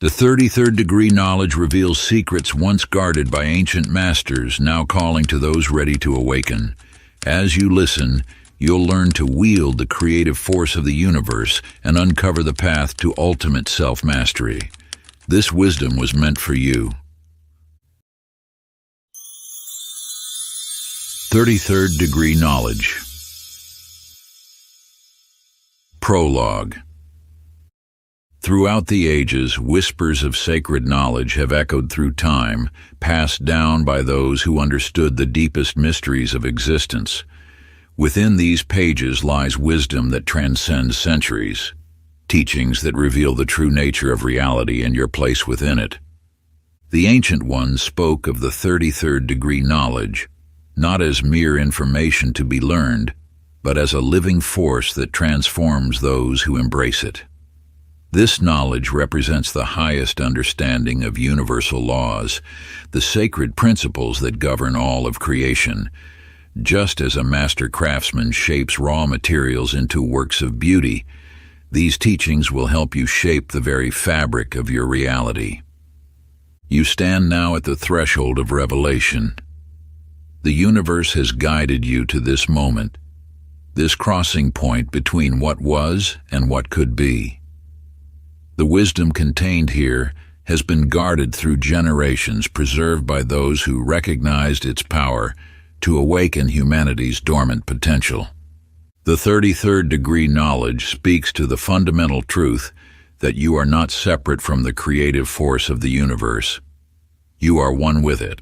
The 33rd degree knowledge reveals secrets once guarded by ancient masters, now calling to those ready to awaken. As you listen, you'll learn to wield the creative force of the universe and uncover the path to ultimate self-mastery. This wisdom was meant for you. 33rd degree knowledge. Prologue. Throughout the ages, whispers of sacred knowledge have echoed through time, passed down by those who understood the deepest mysteries of existence. Within these pages lies wisdom that transcends centuries, teachings that reveal the true nature of reality and your place within it. The ancient ones spoke of the 33rd degree knowledge, not as mere information to be learned, but as a living force that transforms those who embrace it. This knowledge represents the highest understanding of universal laws, the sacred principles that govern all of creation. Just as a master craftsman shapes raw materials into works of beauty, these teachings will help you shape the very fabric of your reality. You stand now at the threshold of revelation. The universe has guided you to this moment, this crossing point between what was and what could be. The wisdom contained here has been guarded through generations, preserved by those who recognized its power to awaken humanity's dormant potential. The 33rd degree knowledge speaks to the fundamental truth that you are not separate from the creative force of the universe. You are one with it.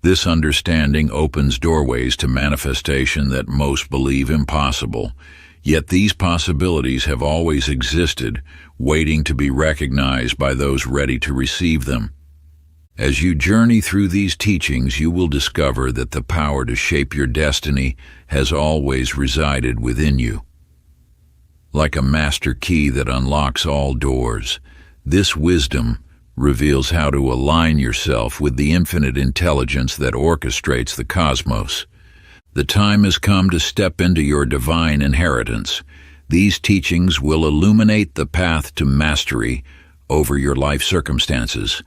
This understanding opens doorways to manifestation that most believe impossible, yet these possibilities have always existed, waiting to be recognized by those ready to receive them. As you journey through these teachings, you will discover that the power to shape your destiny has always resided within you. Like a master key that unlocks all doors, this wisdom reveals how to align yourself with the infinite intelligence that orchestrates the cosmos. The time has come to step into your divine inheritance. These teachings will illuminate the path to mastery over your life circumstances,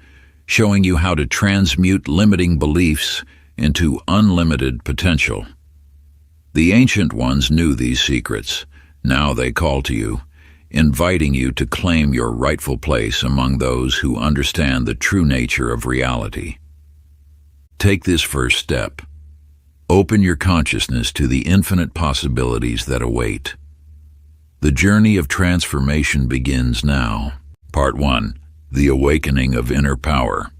showing you how to transmute limiting beliefs into unlimited potential. The ancient ones knew these secrets. Now they call to you, inviting you to claim your rightful place among those who understand the true nature of reality. Take this first step. Open your consciousness to the infinite possibilities that await. The journey of transformation begins now. Part 1. The Awakening of Inner Power.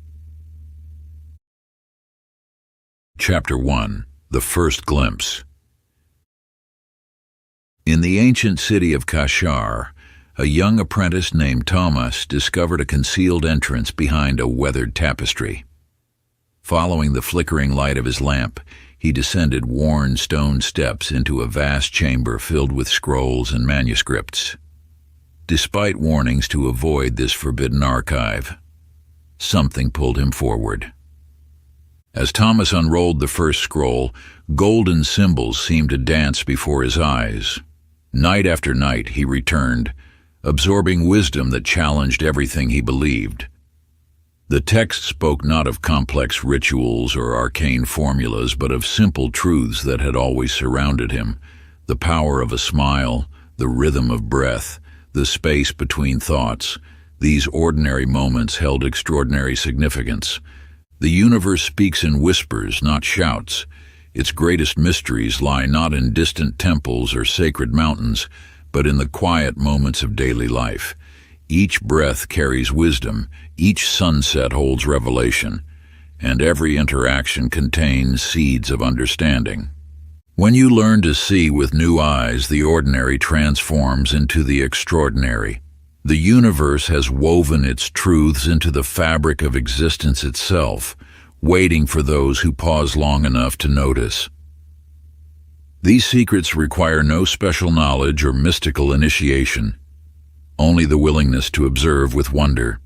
Chapter 1. The First Glimpse. In the ancient city of Kashar, a young apprentice named Thomas discovered a concealed entrance behind a weathered tapestry. Following the flickering light of his lamp, he descended worn stone steps into a vast chamber filled with scrolls and manuscripts. Despite warnings to avoid this forbidden archive, something pulled him forward. As Thomas unrolled the first scroll, golden symbols seemed to dance before his eyes. Night after night he returned, absorbing wisdom that challenged everything he believed. The text spoke not of complex rituals or arcane formulas, but of simple truths that had always surrounded him: the power of a smile, the rhythm of breath, the space between thoughts. These ordinary moments held extraordinary significance. The universe speaks in whispers, not shouts. Its greatest mysteries lie not in distant temples or sacred mountains, but in the quiet moments of daily life. Each breath carries wisdom, each sunset holds revelation, and every interaction contains seeds of understanding. When you learn to see with new eyes, the ordinary transforms into the extraordinary. The universe has woven its truths into the fabric of existence itself, waiting for those who pause long enough to notice. These secrets require no special knowledge or mystical initiation, only the willingness to observe with wonder.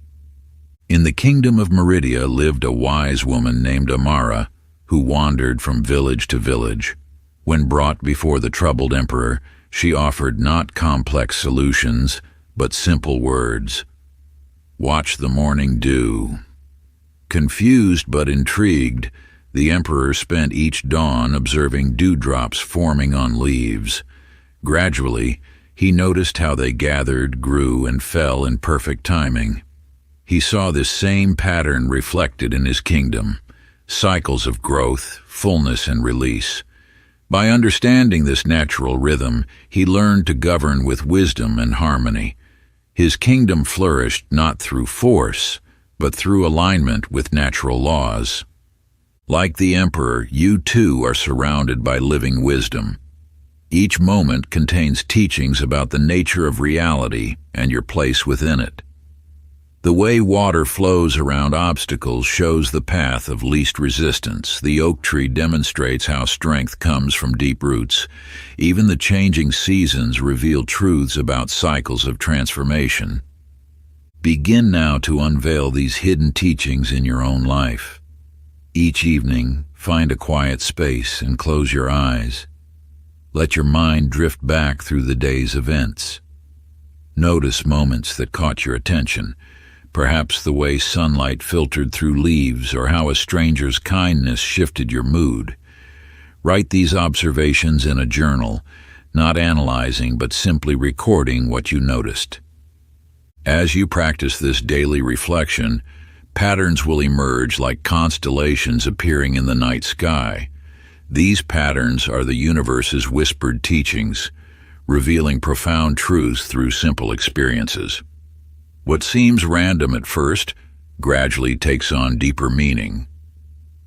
In the kingdom of Meridia lived a wise woman named Amara, who wandered from village to village. When brought before the troubled emperor, she offered not complex solutions, but simple words. Watch the morning dew. Confused but intrigued, the emperor spent each dawn observing dewdrops forming on leaves. Gradually, he noticed how they gathered, grew, and fell in perfect timing. He saw this same pattern reflected in his kingdom, cycles of growth, fullness, and release. By understanding this natural rhythm, he learned to govern with wisdom and harmony. His kingdom flourished not through force, but through alignment with natural laws. Like the emperor, you too are surrounded by living wisdom. Each moment contains teachings about the nature of reality and your place within it. The way water flows around obstacles shows the path of least resistance. The oak tree demonstrates how strength comes from deep roots. Even the changing seasons reveal truths about cycles of transformation. Begin now to unveil these hidden teachings in your own life. Each evening, find a quiet space and close your eyes. Let your mind drift back through the day's events. Notice moments that caught your attention. Perhaps the way sunlight filtered through leaves or how a stranger's kindness shifted your mood. Write these observations in a journal, not analyzing but simply recording what you noticed. As you practice this daily reflection, patterns will emerge like constellations appearing in the night sky. These patterns are the universe's whispered teachings, revealing profound truths through simple experiences. What seems random at first gradually takes on deeper meaning.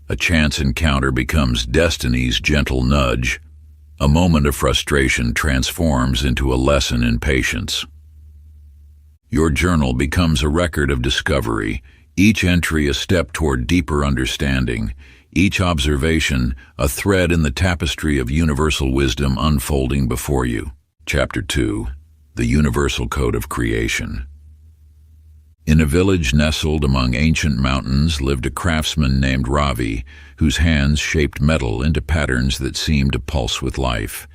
A chance encounter becomes destiny's gentle nudge. A moment of frustration transforms into a lesson in patience. Your journal becomes a record of discovery, each entry a step toward deeper understanding, each observation a thread in the tapestry of universal wisdom unfolding before you. Chapter 2. The Universal Code of Creation. In a village nestled among ancient mountains lived a craftsman named Ravi, whose hands shaped metal into patterns that seemed to pulse with life.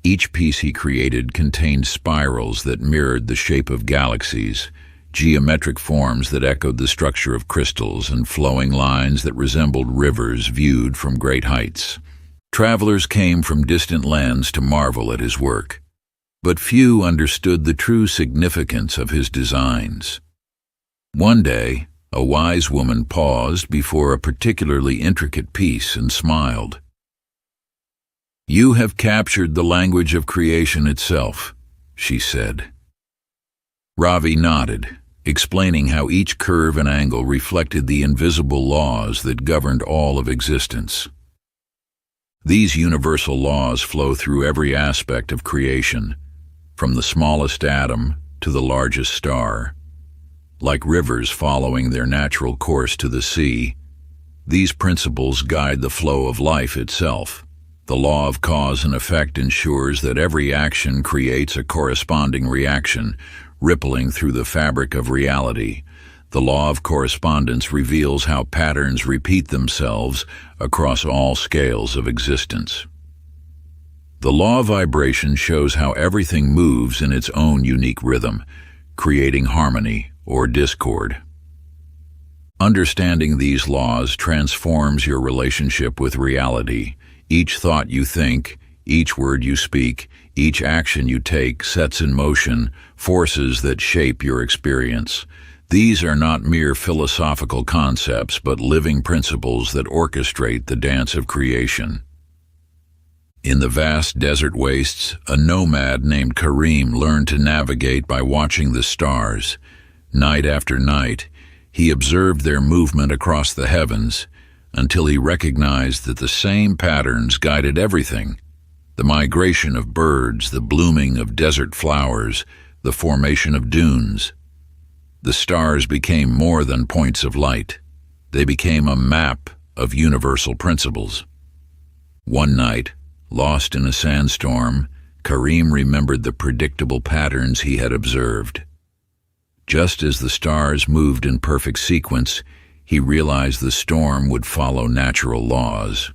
Each piece he created contained spirals that mirrored the shape of galaxies, geometric forms that echoed the structure of crystals, and flowing lines that resembled rivers viewed from great heights. Travelers came from distant lands to marvel at his work, but few understood the true significance of his designs. One day, a wise woman paused before a particularly intricate piece and smiled. "You have captured the language of creation itself," she said. Ravi nodded, explaining how each curve and angle reflected the invisible laws that governed all of existence. These universal laws flow through every aspect of creation, from the smallest atom to the largest star. Like rivers following their natural course to the sea, these principles guide the flow of life itself. The law of cause and effect ensures that every action creates a corresponding reaction, rippling through the fabric of reality. The law of correspondence reveals how patterns repeat themselves across all scales of existence. The law of vibration shows how everything moves in its own unique rhythm, creating harmony or discord. Understanding these laws transforms your relationship with reality. Each thought you think, each word you speak, each action you take sets in motion forces that shape your experience. These are not mere philosophical concepts, but living principles that orchestrate the dance of creation. In the vast desert wastes, a nomad named Karim learned to navigate by watching the stars. Night after night, he observed their movement across the heavens until he recognized that the same patterns guided everything: the migration of birds, the blooming of desert flowers, the formation of dunes. The stars became more than points of light. They became a map of universal principles. One night, lost in a sandstorm, Karim remembered the predictable patterns he had observed. Just as the stars moved in perfect sequence, he realized the storm would follow natural laws.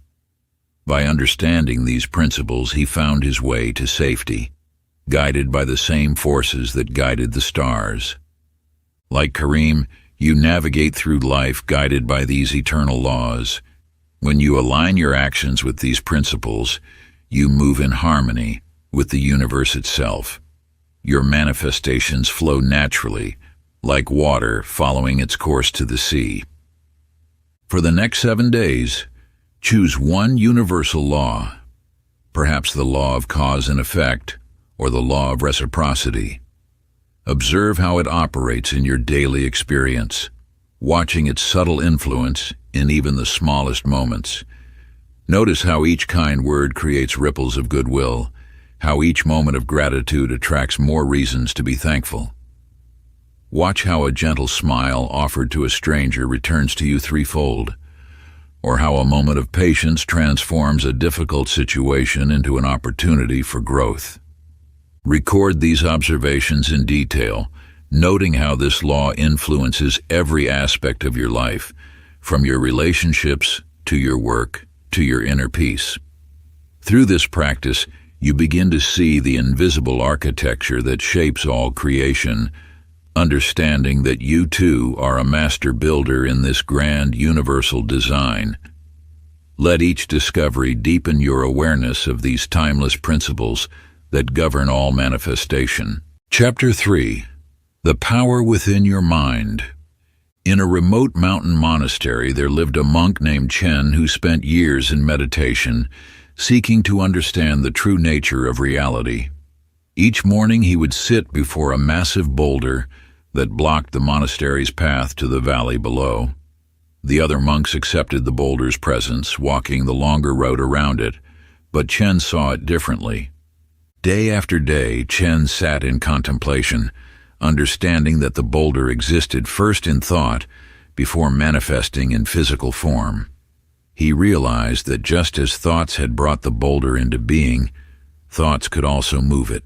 By understanding these principles, he found his way to safety, guided by the same forces that guided the stars. Like Kareem, you navigate through life guided by these eternal laws. When you align your actions with these principles, you move in harmony with the universe itself. Your manifestations flow naturally, like water following its course to the sea. For the next 7 days, choose one universal law, perhaps the law of cause and effect, or the law of reciprocity. Observe how it operates in your daily experience, watching its subtle influence in even the smallest moments. Notice how each kind word creates ripples of goodwill, how each moment of gratitude attracts more reasons to be thankful. Watch how a gentle smile offered to a stranger returns to you threefold, or how a moment of patience transforms a difficult situation into an opportunity for growth. Record these observations in detail, noting how this law influences every aspect of your life, from your relationships to your work to your inner peace. Through this practice, you begin to see the invisible architecture that shapes all creation, understanding that you too are a master builder in this grand universal design. Let each discovery deepen your awareness of these timeless principles that govern all manifestation. Chapter 3. The Power Within Your Mind. In a remote mountain monastery, there lived a monk named Chen who spent years in meditation, seeking to understand the true nature of reality. Each morning he would sit before a massive boulder that blocked the monastery's path to the valley below. The other monks accepted the boulder's presence, walking the longer road around it, but Chen saw it differently. Day after day, Chen sat in contemplation, understanding that the boulder existed first in thought before manifesting in physical form. He realized that just as thoughts had brought the boulder into being, thoughts could also move it.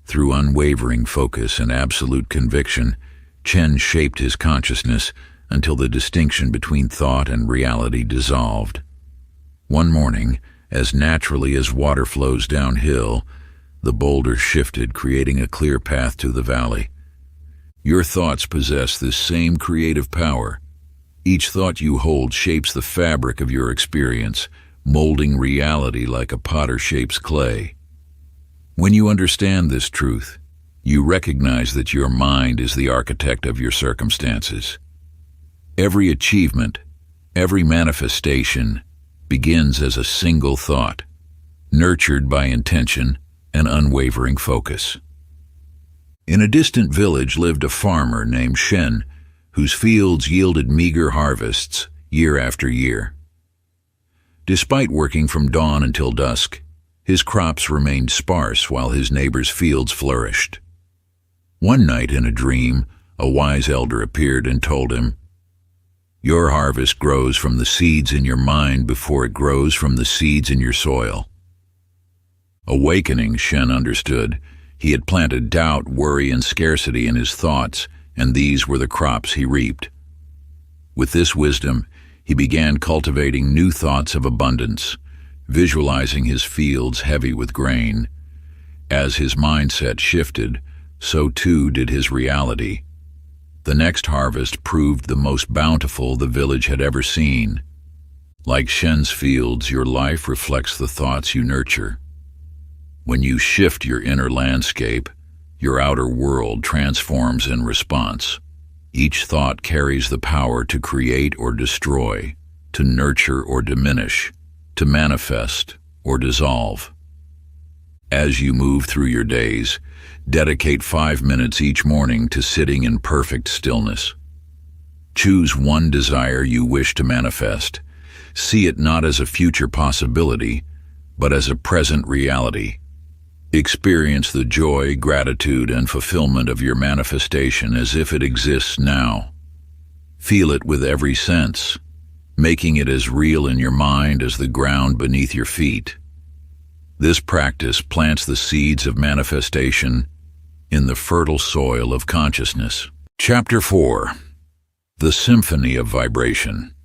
Through unwavering focus and absolute conviction, Chen shaped his consciousness until the distinction between thought and reality dissolved. One morning, as naturally as water flows downhill, the boulder shifted, creating a clear path to the valley. Your thoughts possess this same creative power. Each thought you hold shapes the fabric of your experience, molding reality like a potter shapes clay. When you understand this truth, you recognize that your mind is the architect of your circumstances. Every achievement, every manifestation, begins as a single thought, nurtured by intention and unwavering focus. In a distant village lived a farmer named Shen, whose fields yielded meager harvests year after year. Despite working from dawn until dusk, his crops remained sparse while his neighbors' fields flourished. One night in a dream, a wise elder appeared and told him, "Your harvest grows from the seeds in your mind before it grows from the seeds in your soil." Awakening, Shen understood. He had planted doubt, worry, and scarcity in his thoughts, and these were the crops he reaped. With this wisdom, he began cultivating new thoughts of abundance, visualizing his fields heavy with grain. As his mindset shifted, so too did his reality. The next harvest proved the most bountiful the village had ever seen. Like Shen's fields, your life reflects the thoughts you nurture. When you shift your inner landscape, your outer world transforms in response. Each thought carries the power to create or destroy, to nurture or diminish, to manifest or dissolve. As you move through your days, dedicate 5 minutes each morning to sitting in perfect stillness. Choose one desire you wish to manifest. See it not as a future possibility, but as a present reality. Experience the joy, gratitude, and fulfillment of your manifestation as if it exists now. Feel it with every sense, making it as real in your mind as the ground beneath your feet. This practice plants the seeds of manifestation in the fertile soil of consciousness. Chapter 4. The Symphony of Vibration.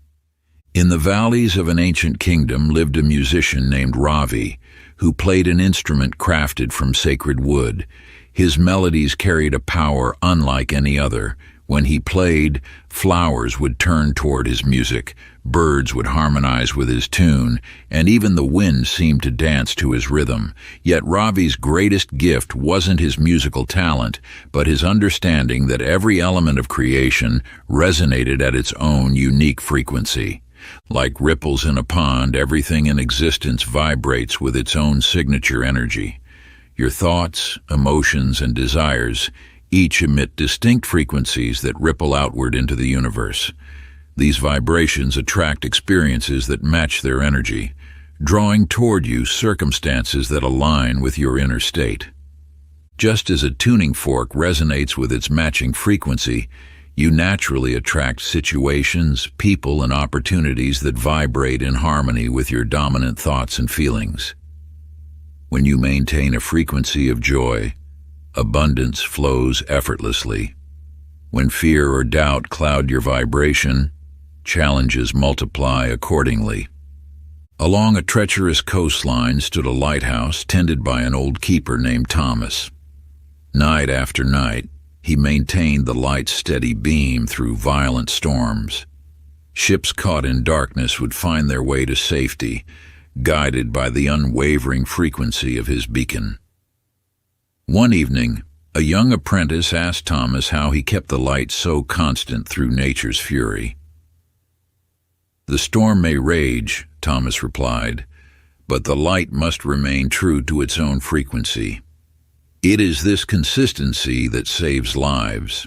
In the valleys of an ancient kingdom lived a musician named Ravi, who played an instrument crafted from sacred wood. His melodies carried a power unlike any other. When he played, flowers would turn toward his music, birds would harmonize with his tune, and even the wind seemed to dance to his rhythm. Yet Ravi's greatest gift wasn't his musical talent, but his understanding that every element of creation resonated at its own unique frequency. Like ripples in a pond, everything in existence vibrates with its own signature energy. Your thoughts, emotions, and desires each emit distinct frequencies that ripple outward into the universe. These vibrations attract experiences that match their energy, drawing toward you circumstances that align with your inner state. Just as a tuning fork resonates with its matching frequency, you naturally attract situations, people, and opportunities that vibrate in harmony with your dominant thoughts and feelings. When you maintain a frequency of joy, abundance flows effortlessly. When fear or doubt cloud your vibration, challenges multiply accordingly. Along a treacherous coastline stood a lighthouse tended by an old keeper named Thomas. Night after night, he maintained the light's steady beam through violent storms. Ships caught in darkness would find their way to safety, guided by the unwavering frequency of his beacon. One evening, a young apprentice asked Thomas how he kept the light so constant through nature's fury. "The storm may rage," Thomas replied, "but the light must remain true to its own frequency. It is this consistency that saves lives."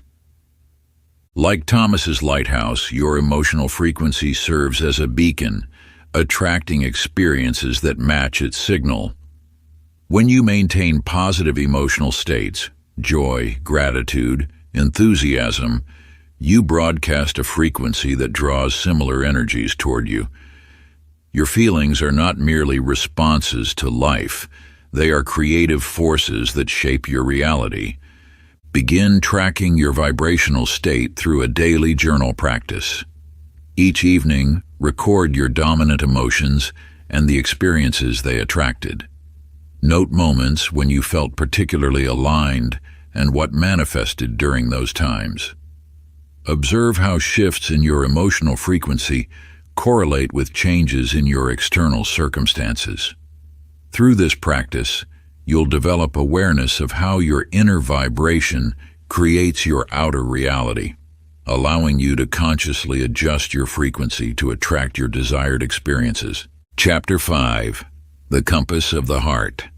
Like Thomas's lighthouse, your emotional frequency serves as a beacon, attracting experiences that match its signal. When you maintain positive emotional states, joy, gratitude, enthusiasm, you broadcast a frequency that draws similar energies toward you. Your feelings are not merely responses to life, they are creative forces that shape your reality. Begin tracking your vibrational state through a daily journal practice. Each evening, record your dominant emotions and the experiences they attracted. Note moments when you felt particularly aligned and what manifested during those times. Observe how shifts in your emotional frequency correlate with changes in your external circumstances. Through this practice, you'll develop awareness of how your inner vibration creates your outer reality, allowing you to consciously adjust your frequency to attract your desired experiences. Chapter 5. The Compass of the Heart.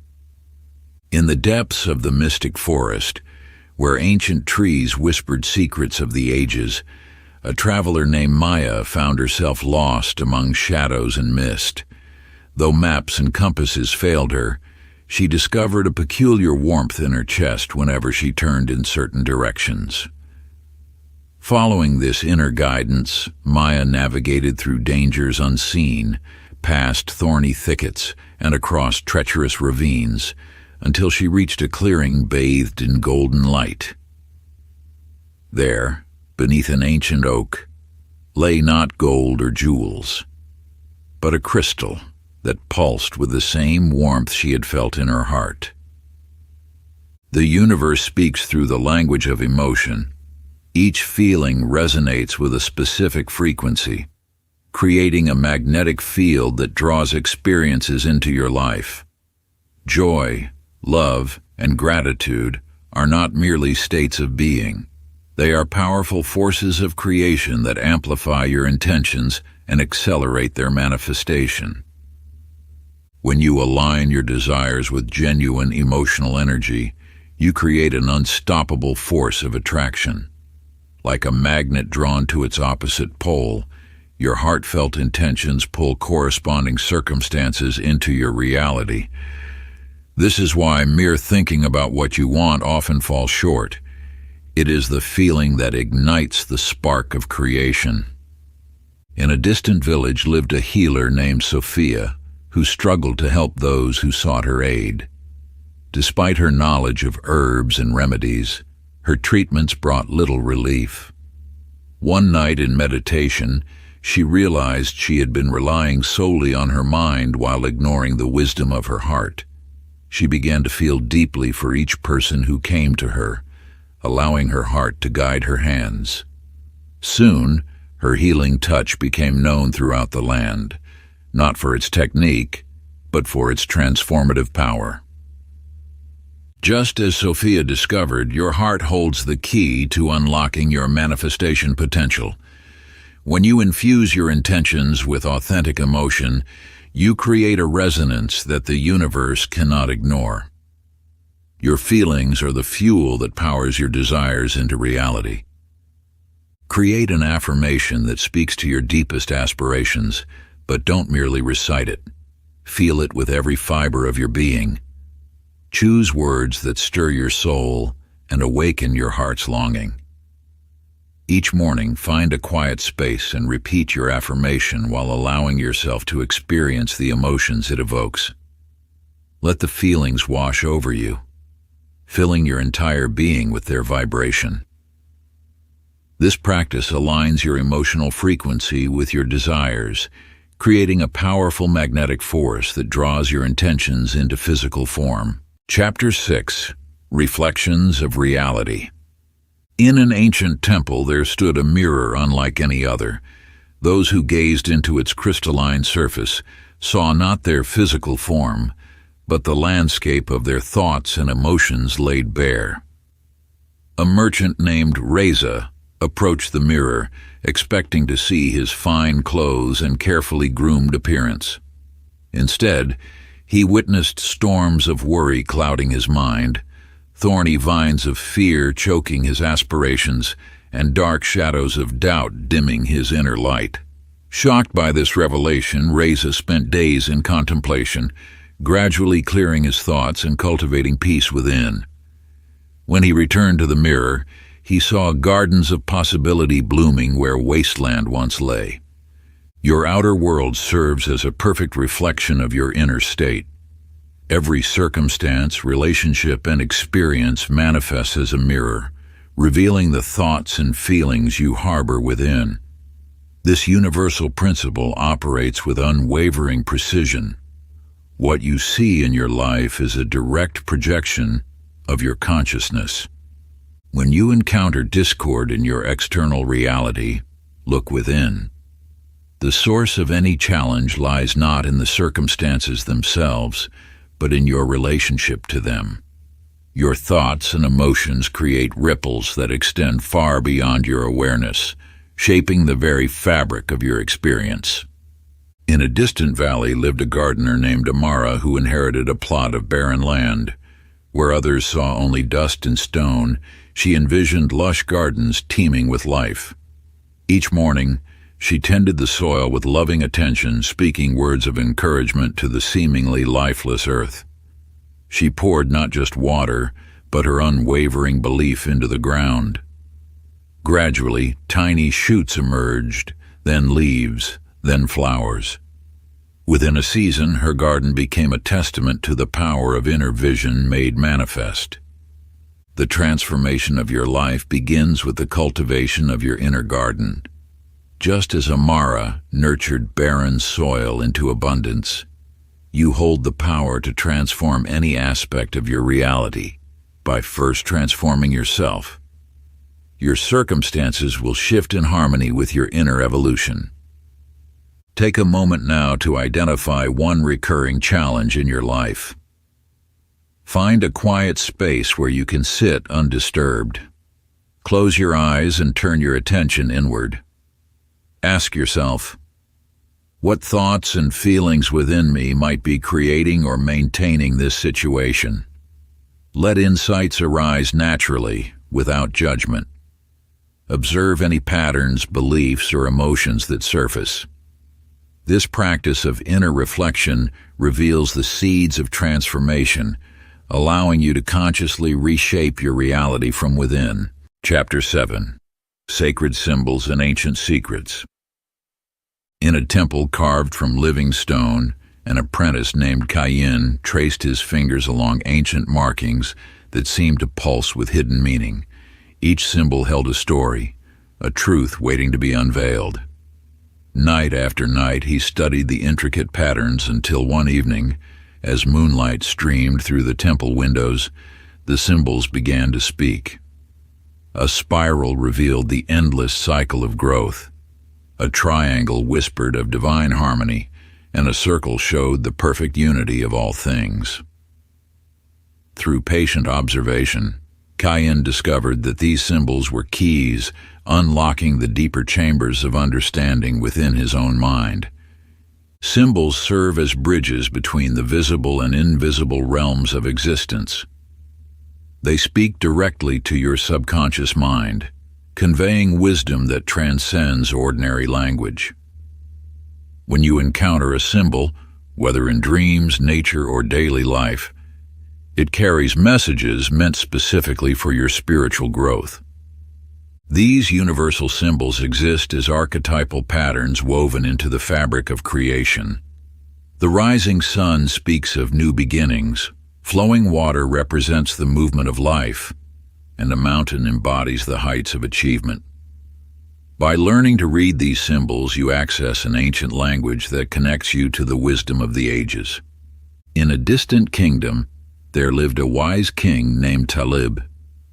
In the depths of the mystic forest, where ancient trees whispered secrets of the ages, a traveler named Maya found herself lost among shadows and mist. Though maps and compasses failed her, she discovered a peculiar warmth in her chest whenever she turned in certain directions. Following this inner guidance, Maya navigated through dangers unseen, past thorny thickets and across treacherous ravines, until she reached a clearing bathed in golden light. There, beneath an ancient oak, lay not gold or jewels, but a crystal that pulsed with the same warmth she had felt in her heart. The universe speaks through the language of emotion. Each feeling resonates with a specific frequency, creating a magnetic field that draws experiences into your life. Joy, love, and gratitude are not merely states of being. They are powerful forces of creation that amplify your intentions and accelerate their manifestation. When you align your desires with genuine emotional energy, you create an unstoppable force of attraction. Like a magnet drawn to its opposite pole, your heartfelt intentions pull corresponding circumstances into your reality. This is why mere thinking about what you want often falls short. It is the feeling that ignites the spark of creation. In a distant village lived a healer named Sophia, who struggled to help those who sought her aid. Despite her knowledge of herbs and remedies, her treatments brought little relief. One night in meditation, she realized she had been relying solely on her mind while ignoring the wisdom of her heart. She began to feel deeply for each person who came to her, allowing her heart to guide her hands. Soon, her healing touch became known throughout the land, not for its technique, but for its transformative power. Just as Sophia discovered, your heart holds the key to unlocking your manifestation potential. When you infuse your intentions with authentic emotion, you create a resonance that the universe cannot ignore. Your feelings are the fuel that powers your desires into reality. Create an affirmation that speaks to your deepest aspirations, but don't merely recite it. Feel it with every fiber of your being. Choose words that stir your soul and awaken your heart's longing. Each morning, find a quiet space and repeat your affirmation while allowing yourself to experience the emotions it evokes. Let the feelings wash over you, filling your entire being with their vibration. This practice aligns your emotional frequency with your desires, creating a powerful magnetic force that draws your intentions into physical form. Chapter 6. Reflections of Reality. In an ancient temple there stood a mirror unlike any other. Those who gazed into its crystalline surface saw not their physical form, but the landscape of their thoughts and emotions laid bare. A merchant named Reza approached the mirror, expecting to see his fine clothes and carefully groomed appearance. Instead, he witnessed storms of worry clouding his mind, thorny vines of fear choking his aspirations, and dark shadows of doubt dimming his inner light. Shocked by this revelation, Reza spent days in contemplation, gradually clearing his thoughts and cultivating peace within. When he returned to the mirror, he saw gardens of possibility blooming where wasteland once lay. Your outer world serves as a perfect reflection of your inner state. Every circumstance, relationship, and experience manifests as a mirror, revealing the thoughts and feelings you harbor within. This universal principle operates with unwavering precision. What you see in your life is a direct projection of your consciousness. When you encounter discord in your external reality, look within. The source of any challenge lies not in the circumstances themselves, but in your relationship to them. Your thoughts and emotions create ripples that extend far beyond your awareness, shaping the very fabric of your experience. In a distant valley lived a gardener named Amara who inherited a plot of barren land. Where others saw only dust and stone, she envisioned lush gardens teeming with life. Each morning, she tended the soil with loving attention, speaking words of encouragement to the seemingly lifeless earth. She poured not just water, but her unwavering belief into the ground. Gradually, tiny shoots emerged, then leaves, then flowers. Within a season, her garden became a testament to the power of inner vision made manifest. The transformation of your life begins with the cultivation of your inner garden. Just as Amara nurtured barren soil into abundance, you hold the power to transform any aspect of your reality by first transforming yourself. Your circumstances will shift in harmony with your inner evolution. Take a moment now to identify one recurring challenge in your life. Find a quiet space where you can sit undisturbed. Close your eyes and turn your attention inward. Ask yourself, what thoughts and feelings within me might be creating or maintaining this situation? Let insights arise naturally, without judgment. Observe any patterns, beliefs, or emotions that surface. This practice of inner reflection reveals the seeds of transformation, allowing you to consciously reshape your reality from within. Chapter 7. Sacred Symbols and Ancient Secrets. In a temple carved from living stone, an apprentice named Kayin traced his fingers along ancient markings that seemed to pulse with hidden meaning. Each symbol held a story, a truth waiting to be unveiled. Night after night he studied the intricate patterns until one evening, As moonlight streamed through the temple windows, the symbols began to speak. A spiral revealed the endless cycle of growth. A triangle whispered of divine harmony, and a circle showed the perfect unity of all things. Through patient observation, Kayan discovered that these symbols were keys unlocking the deeper chambers of understanding within his own mind. Symbols serve as bridges between the visible and invisible realms of existence. They speak directly to your subconscious mind, conveying wisdom that transcends ordinary language. When you encounter a symbol, whether in dreams, nature, or daily life, it carries messages meant specifically for your spiritual growth. These universal symbols exist as archetypal patterns woven into the fabric of creation. The rising sun speaks of new beginnings, flowing water represents the movement of life, and a mountain embodies the heights of achievement. By learning to read these symbols, you access an ancient language that connects you to the wisdom of the ages. In a distant kingdom, there lived a wise king named Talib,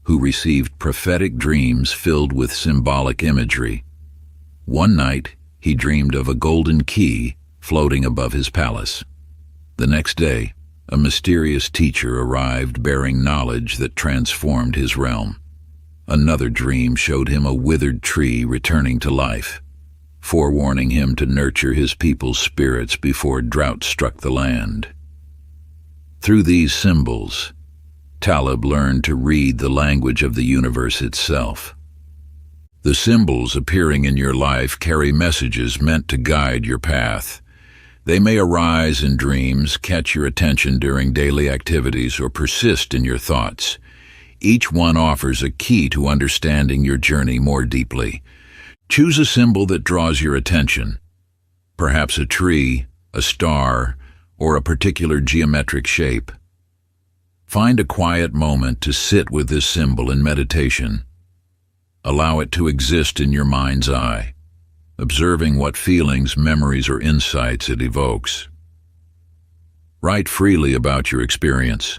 who received prophetic dreams filled with symbolic imagery. One night, he dreamed of a golden key floating above his palace. The next day, a mysterious teacher arrived bearing knowledge that transformed his realm. Another dream showed him a withered tree returning to life, forewarning him to nurture his people's spirits before drought struck the land. Through these symbols, Talib learned to read the language of the universe itself. The symbols appearing in your life carry messages meant to guide your path. They may arise in dreams, catch your attention during daily activities, or persist in your thoughts. Each one offers a key to understanding your journey more deeply. Choose a symbol that draws your attention. Perhaps a tree, a star, or a particular geometric shape. Find a quiet moment to sit with this symbol in meditation. Allow it to exist in your mind's eye, observing what feelings, memories, or insights it evokes. Write freely about your experience,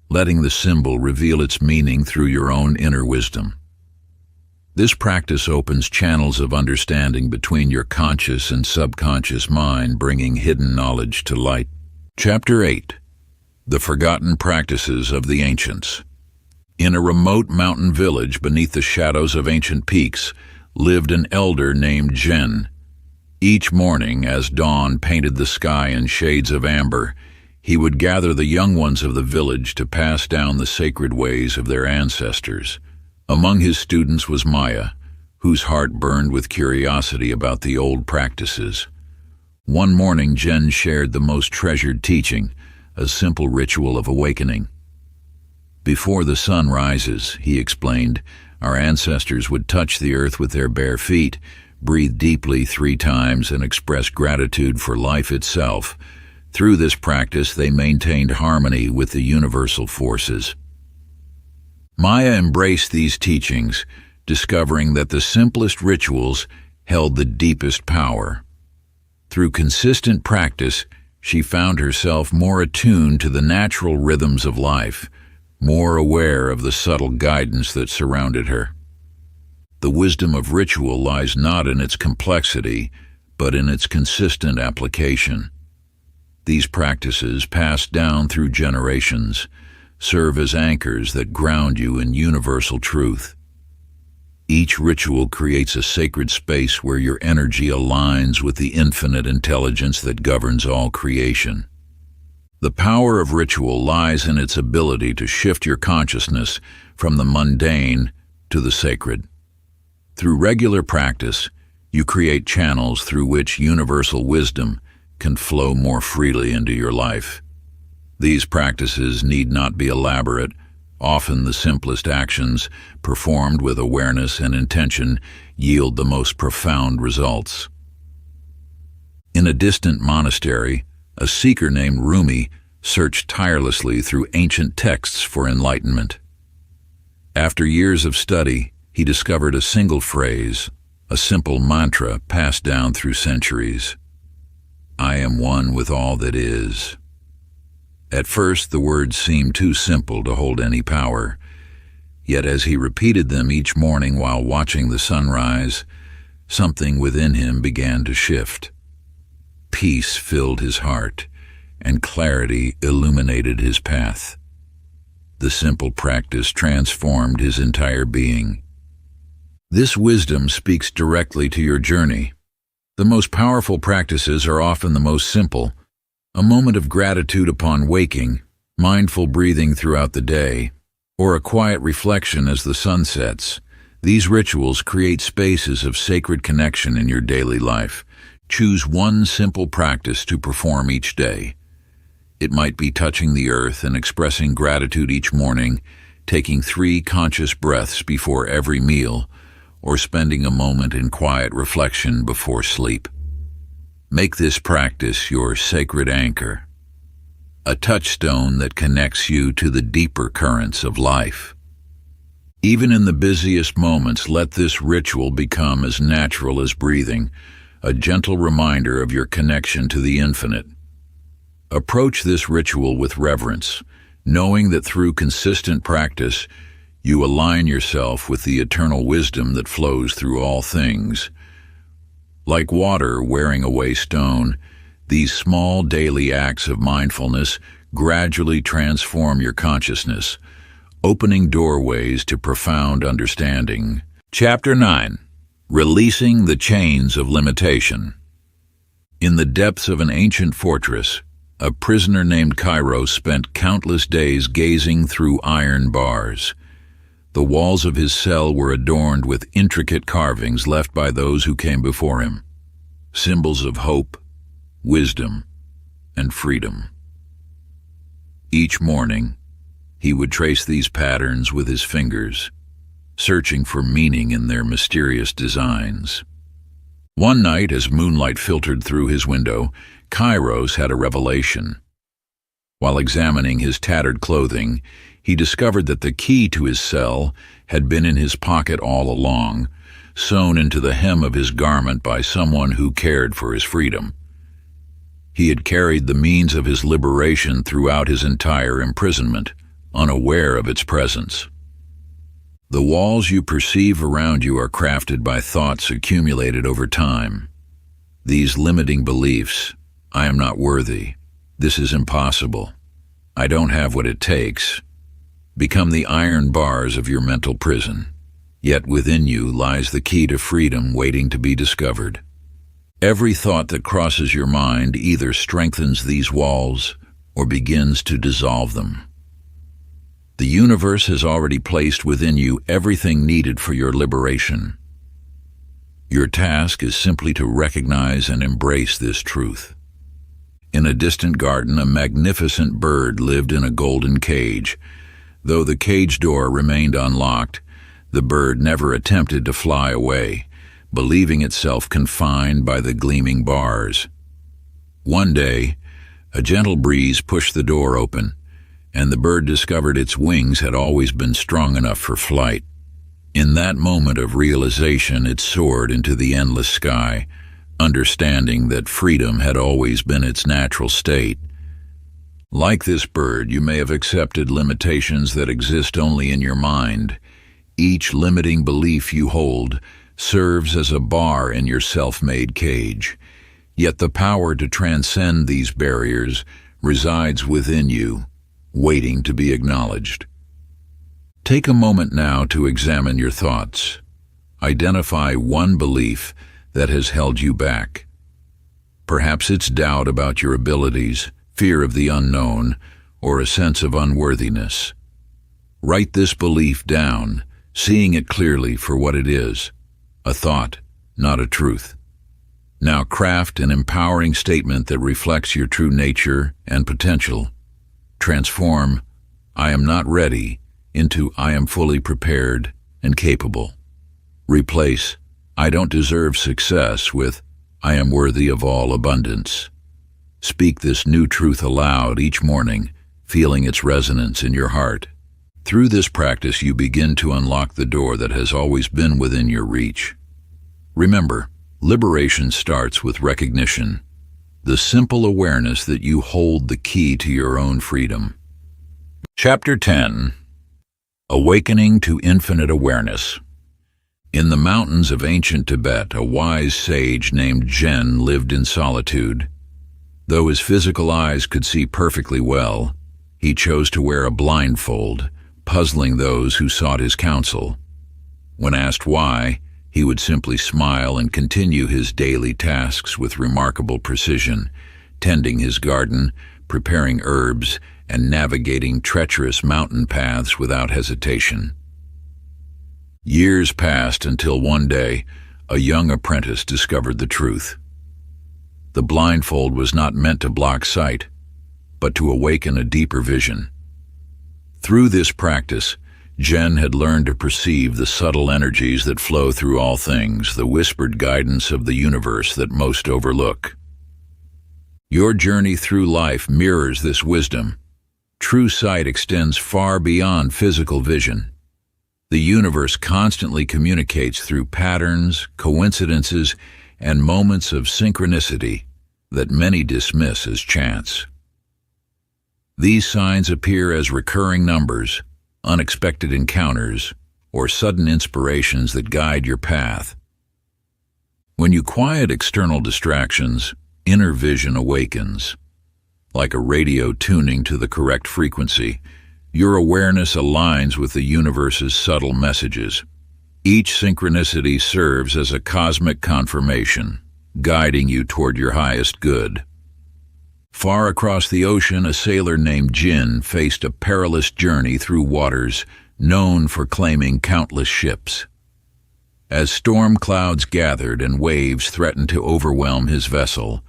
letting the symbol reveal its meaning through your own inner wisdom. This practice opens channels of understanding between your conscious and subconscious mind, bringing hidden knowledge to light. Chapter 8. The Forgotten Practices of the Ancients. In a remote mountain village beneath the shadows of ancient peaks lived an elder named Jen. Each morning, as dawn painted the sky in shades of amber, he would gather the young ones of the village to pass down the sacred ways of their ancestors. Among his students was Maya, whose heart burned with curiosity about the old practices. One morning, Jen shared the most treasured teaching, a simple ritual of awakening. Before the sun rises, he explained, our ancestors would touch the earth with their bare feet, breathe deeply 3 times, and express gratitude for life itself. Through this practice, they maintained harmony with the universal forces. Maya embraced these teachings, discovering that the simplest rituals held the deepest power. Through consistent practice, she found herself more attuned to the natural rhythms of life, more aware of the subtle guidance that surrounded her. The wisdom of ritual lies not in its complexity, but in its consistent application. These practices, passed down through generations, serve as anchors that ground you in universal truth. Each ritual creates a sacred space where your energy aligns with the infinite intelligence that governs all creation. The power of ritual lies in its ability to shift your consciousness from the mundane to the sacred. Through regular practice, you create channels through which universal wisdom can flow more freely into your life. These practices need not be elaborate. Often the simplest actions, performed with awareness and intention, yield the most profound results. In a distant monastery, a seeker named Rumi searched tirelessly through ancient texts for enlightenment. After years of study, he discovered a single phrase, a simple mantra passed down through centuries. I am one with all that is. At first, the words seemed too simple to hold any power, yet as he repeated them each morning while watching the sunrise, something within him began to shift. Peace filled his heart, and clarity illuminated his path. The simple practice transformed his entire being. This wisdom speaks directly to your journey. The most powerful practices are often the most simple. A moment of gratitude upon waking, mindful breathing throughout the day, or a quiet reflection as the sun sets. These rituals create spaces of sacred connection in your daily life. Choose one simple practice to perform each day. It might be touching the earth and expressing gratitude each morning, taking 3 conscious breaths before every meal, or spending a moment in quiet reflection before sleep. Make this practice your sacred anchor, a touchstone that connects you to the deeper currents of life. Even in the busiest moments, let this ritual become as natural as breathing, a gentle reminder of your connection to the infinite. Approach this ritual with reverence, knowing that through consistent practice, you align yourself with the eternal wisdom that flows through all things. Like water wearing away stone, these small daily acts of mindfulness gradually transform your consciousness, opening doorways to profound understanding. Chapter 9. Releasing the Chains of Limitation. In the depths of an ancient fortress, a prisoner named Kairos spent countless days gazing through iron bars. The walls of his cell were adorned with intricate carvings left by those who came before him, symbols of hope, wisdom, and freedom. Each morning, he would trace these patterns with his fingers, searching for meaning in their mysterious designs. One night, as moonlight filtered through his window, Kairos had a revelation. While examining his tattered clothing, he discovered that the key to his cell had been in his pocket all along, sewn into the hem of his garment by someone who cared for his freedom. He had carried the means of his liberation throughout his entire imprisonment, unaware of its presence. The walls you perceive around you are crafted by thoughts accumulated over time. These limiting beliefs, I am not worthy, this is impossible, I don't have what it takes, become the iron bars of your mental prison. Yet within you lies the key to freedom waiting to be discovered. Every thought that crosses your mind either strengthens these walls or begins to dissolve them. The universe has already placed within you everything needed for your liberation. Your task is simply to recognize and embrace this truth. In a distant garden, a magnificent bird lived in a golden cage. Though the cage door remained unlocked, the bird never attempted to fly away, believing itself confined by the gleaming bars. One day, a gentle breeze pushed the door open, and the bird discovered its wings had always been strong enough for flight. In that moment of realization, it soared into the endless sky, understanding that freedom had always been its natural state. Like this bird, you may have accepted limitations that exist only in your mind. Each limiting belief you hold serves as a bar in your self-made cage. Yet the power to transcend these barriers resides within you, waiting to be acknowledged. Take a moment now to examine your thoughts. Identify one belief that has held you back. Perhaps it's doubt about your abilities, fear of the unknown, or a sense of unworthiness. Write this belief down, seeing it clearly for what it is, a thought, not a truth. Now craft an empowering statement that reflects your true nature and potential. Transform "I am not ready" into "I am fully prepared and capable." Replace "I don't deserve success" with "I am worthy of all abundance." Speak this new truth aloud each morning, feeling its resonance in your heart. Through this practice, you begin to unlock the door that has always been within your reach. Remember, liberation starts with recognition. the simple awareness that you hold the key to your own freedom. Chapter 10. Awakening to Infinite Awareness. In the mountains of ancient Tibet, a wise sage named Zen lived in solitude. Though his physical eyes could see perfectly well, he chose to wear a blindfold, puzzling those who sought his counsel. When asked why, he would simply smile and continue his daily tasks with remarkable precision, tending his garden, preparing herbs, and navigating treacherous mountain paths without hesitation. Years passed until one day, a young apprentice discovered the truth. The blindfold was not meant to block sight, but to awaken a deeper vision. Through this practice, Zen had learned to perceive the subtle energies that flow through all things, the whispered guidance of the universe that most overlook. Your journey through life mirrors this wisdom. True sight extends far beyond physical vision. The universe constantly communicates through patterns, coincidences, and moments of synchronicity that many dismiss as chance. These signs appear as recurring numbers, unexpected encounters, or sudden inspirations that guide your path. When you quiet external distractions, inner vision awakens. Like a radio tuning to the correct frequency, your awareness aligns with the universe's subtle messages. Each synchronicity serves as a cosmic confirmation, guiding you toward your highest good. Far across the ocean, a sailor named Jin faced a perilous journey through waters known for claiming countless ships. As storm clouds gathered and waves threatened to overwhelm his vessel,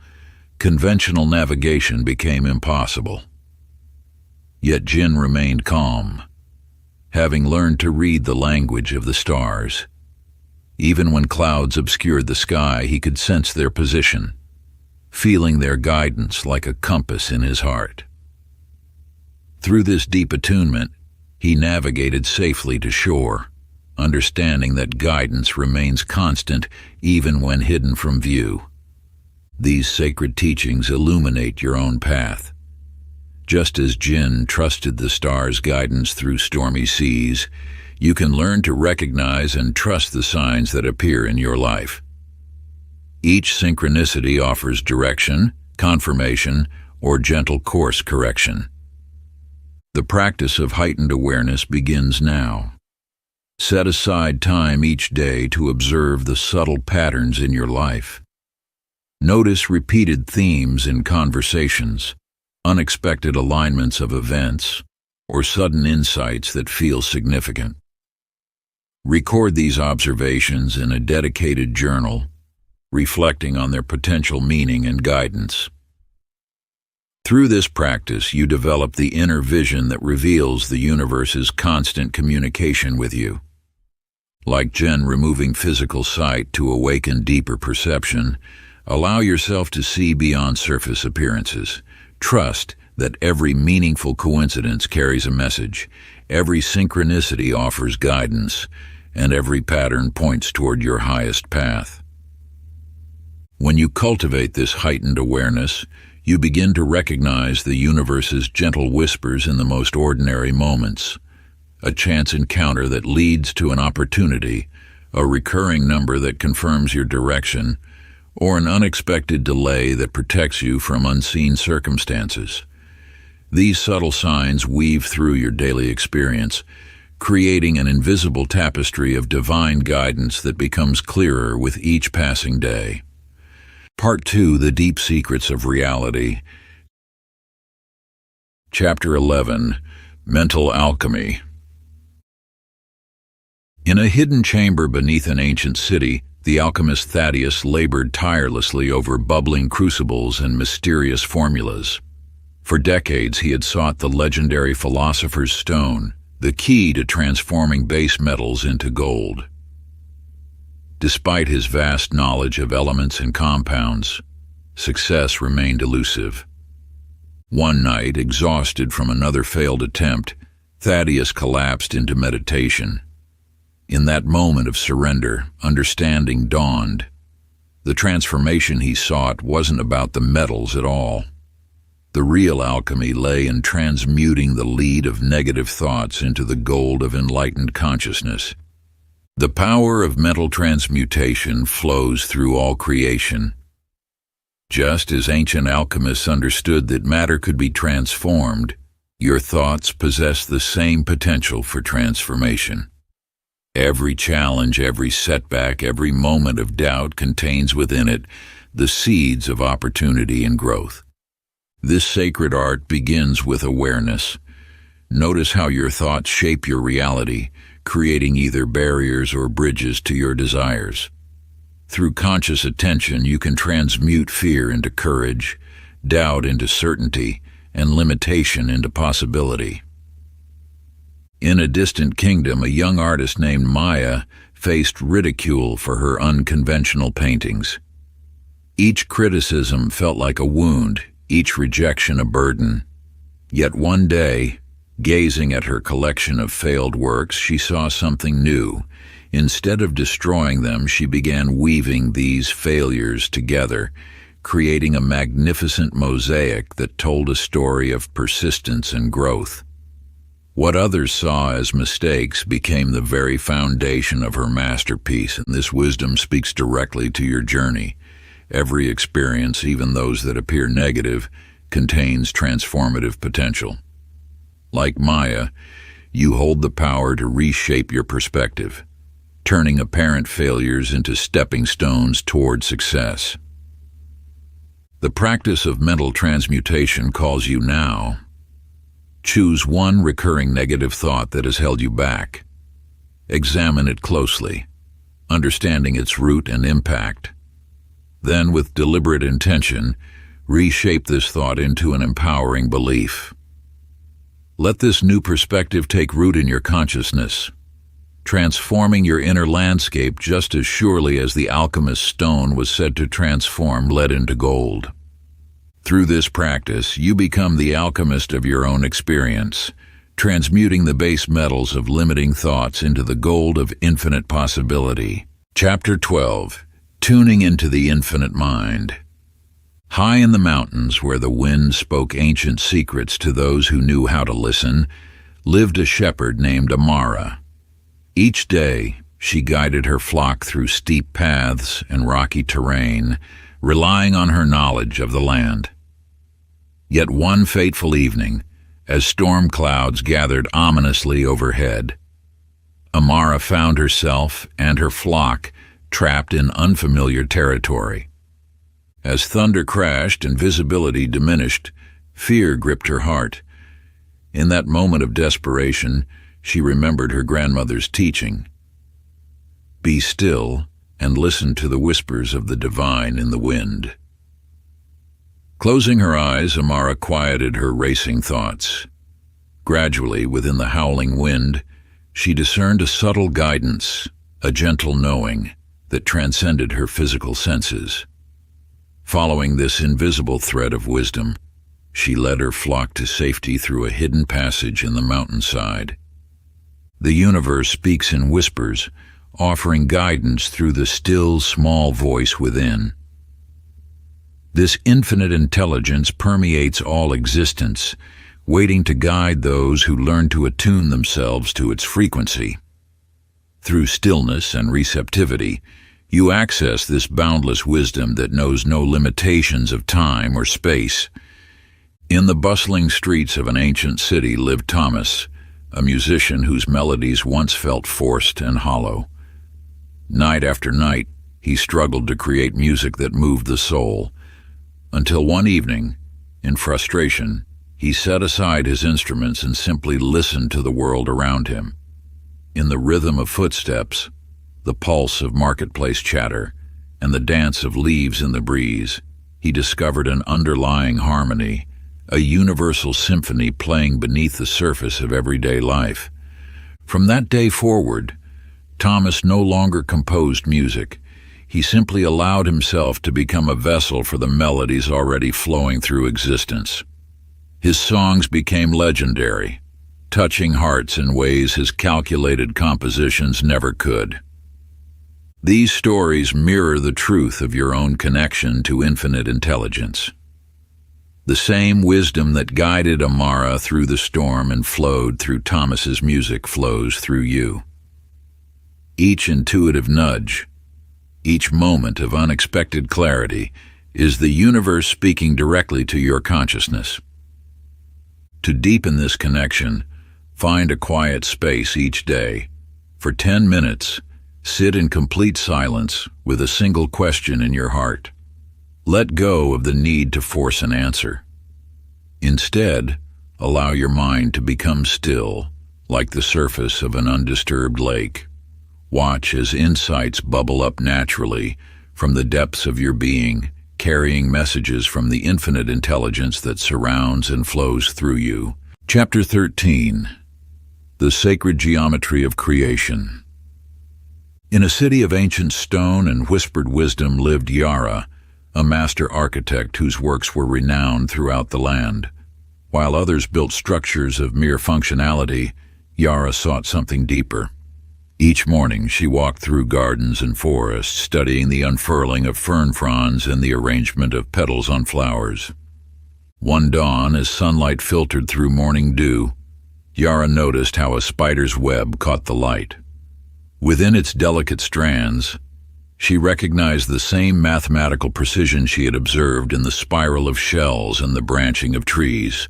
conventional navigation became impossible. Yet Jin remained calm, having learned to read the language of the stars. Even when clouds obscured the sky, he could sense their position, feeling their guidance like a compass in his heart. Through this deep attunement, he navigated safely to shore, understanding that guidance remains constant even when hidden from view. These sacred teachings illuminate your own path. Just as Jin trusted the stars' guidance through stormy seas, you can learn to recognize and trust the signs that appear in your life. Each synchronicity offers direction, confirmation, or gentle course correction. The practice of heightened awareness begins now. Set aside time each day to observe the subtle patterns in your life. Notice repeated themes in conversations, unexpected alignments of events, or sudden insights that feel significant. Record these observations in a dedicated journal, reflecting on their potential meaning and guidance. Through this practice, you develop the inner vision that reveals the universe's constant communication with you. Like Zen removing physical sight to awaken deeper perception, allow yourself to see beyond surface appearances. Trust that every meaningful coincidence carries a message, every synchronicity offers guidance, and every pattern points toward your highest path. When you cultivate this heightened awareness, you begin to recognize the universe's gentle whispers in the most ordinary moments. A chance encounter that leads to an opportunity, a recurring number that confirms your direction, or an unexpected delay that protects you from unseen circumstances. These subtle signs weave through your daily experience, creating an invisible tapestry of divine guidance that becomes clearer with each passing day. Part 2: The Deep Secrets of Reality. Chapter 11: Mental Alchemy. In a hidden chamber beneath an ancient city, the alchemist Thaddeus labored tirelessly over bubbling crucibles and mysterious formulas. For decades he had sought the legendary philosopher's stone, the key to transforming base metals into gold. Despite his vast knowledge of elements and compounds, success remained elusive. One night, exhausted from another failed attempt, Thaddeus collapsed into meditation. In that moment of surrender, understanding dawned. The transformation he sought wasn't about the metals at all. The real alchemy lay in transmuting the lead of negative thoughts into the gold of enlightened consciousness. The power of mental transmutation flows through all creation. Just as ancient alchemists understood that matter could be transformed, your thoughts possess the same potential for transformation. Every challenge, every setback, every moment of doubt contains within it the seeds of opportunity and growth. This sacred art begins with awareness. Notice how your thoughts shape your reality, creating either barriers or bridges to your desires. Through conscious attention, you can transmute fear into courage, doubt into certainty, and limitation into possibility. In a distant kingdom, a young artist named Maya faced ridicule for her unconventional paintings. Each criticism felt like a wound, each rejection a burden. Yet one day, gazing at her collection of failed works, she saw something new. Instead of destroying them, she began weaving these failures together, creating a magnificent mosaic that told a story of persistence and growth. What others saw as mistakes became the very foundation of her masterpiece, and this wisdom speaks directly to your journey. Every experience, even those that appear negative, contains transformative potential. Like Maya, you hold the power to reshape your perspective, turning apparent failures into stepping stones toward success. The practice of mental transmutation calls you now. Choose one recurring negative thought that has held you back. Examine it closely, understanding its root and impact. Then, with deliberate intention, reshape this thought into an empowering belief. Let this new perspective take root in your consciousness, transforming your inner landscape just as surely as the alchemist's stone was said to transform lead into gold. Through this practice, you become the alchemist of your own experience, transmuting the base metals of limiting thoughts into the gold of infinite possibility. Chapter 12. Tuning into the Infinite Mind. High in the mountains, where the wind spoke ancient secrets to those who knew how to listen, lived a shepherd named Amara. Each day, she guided her flock through steep paths and rocky terrain, relying on her knowledge of the land. Yet one fateful evening, as storm clouds gathered ominously overhead, Amara found herself and her flock trapped in unfamiliar territory. As thunder crashed and visibility diminished, fear gripped her heart. In that moment of desperation, she remembered her grandmother's teaching. Be still and listen to the whispers of the divine in the wind. Closing her eyes, Amara quieted her racing thoughts. Gradually, within the howling wind, she discerned a subtle guidance, a gentle knowing that transcended her physical senses. Following this invisible thread of wisdom, she led her flock to safety through a hidden passage in the mountainside. The universe speaks in whispers, offering guidance through the still, small voice within. This infinite intelligence permeates all existence, waiting to guide those who learn to attune themselves to its frequency. Through stillness and receptivity, you access this boundless wisdom that knows no limitations of time or space. In the bustling streets of an ancient city lived Thomas, a musician whose melodies once felt forced and hollow. Night after night, he struggled to create music that moved the soul, until one evening, in frustration, he set aside his instruments and simply listened to the world around him. In the rhythm of footsteps, the pulse of marketplace chatter, and the dance of leaves in the breeze, he discovered an underlying harmony, a universal symphony playing beneath the surface of everyday life. From that day forward, Thomas no longer composed music. He simply allowed himself to become a vessel for the melodies already flowing through existence. His songs became legendary, touching hearts in ways his calculated compositions never could. These stories mirror the truth of your own connection to infinite intelligence. The same wisdom that guided Amara through the storm and flowed through Thomas's music flows through you. Each intuitive nudge, each moment of unexpected clarity, is the universe speaking directly to your consciousness. To deepen this connection, find a quiet space each day. For 10 minutes, sit in complete silence with a single question in your heart. Let go of the need to force an answer. Instead, allow your mind to become still, like the surface of an undisturbed lake. Watch as insights bubble up naturally from the depths of your being, carrying messages from the infinite intelligence that surrounds and flows through you. Chapter 13. The Sacred Geometry of Creation. In a city of ancient stone and whispered wisdom lived Yara, a master architect whose works were renowned throughout the land. While others built structures of mere functionality, Yara sought something deeper. Each morning she walked through gardens and forests, studying the unfurling of fern fronds and the arrangement of petals on flowers. One dawn, as sunlight filtered through morning dew, Yara noticed how a spider's web caught the light. Within its delicate strands, she recognized the same mathematical precision she had observed in the spiral of shells and the branching of trees.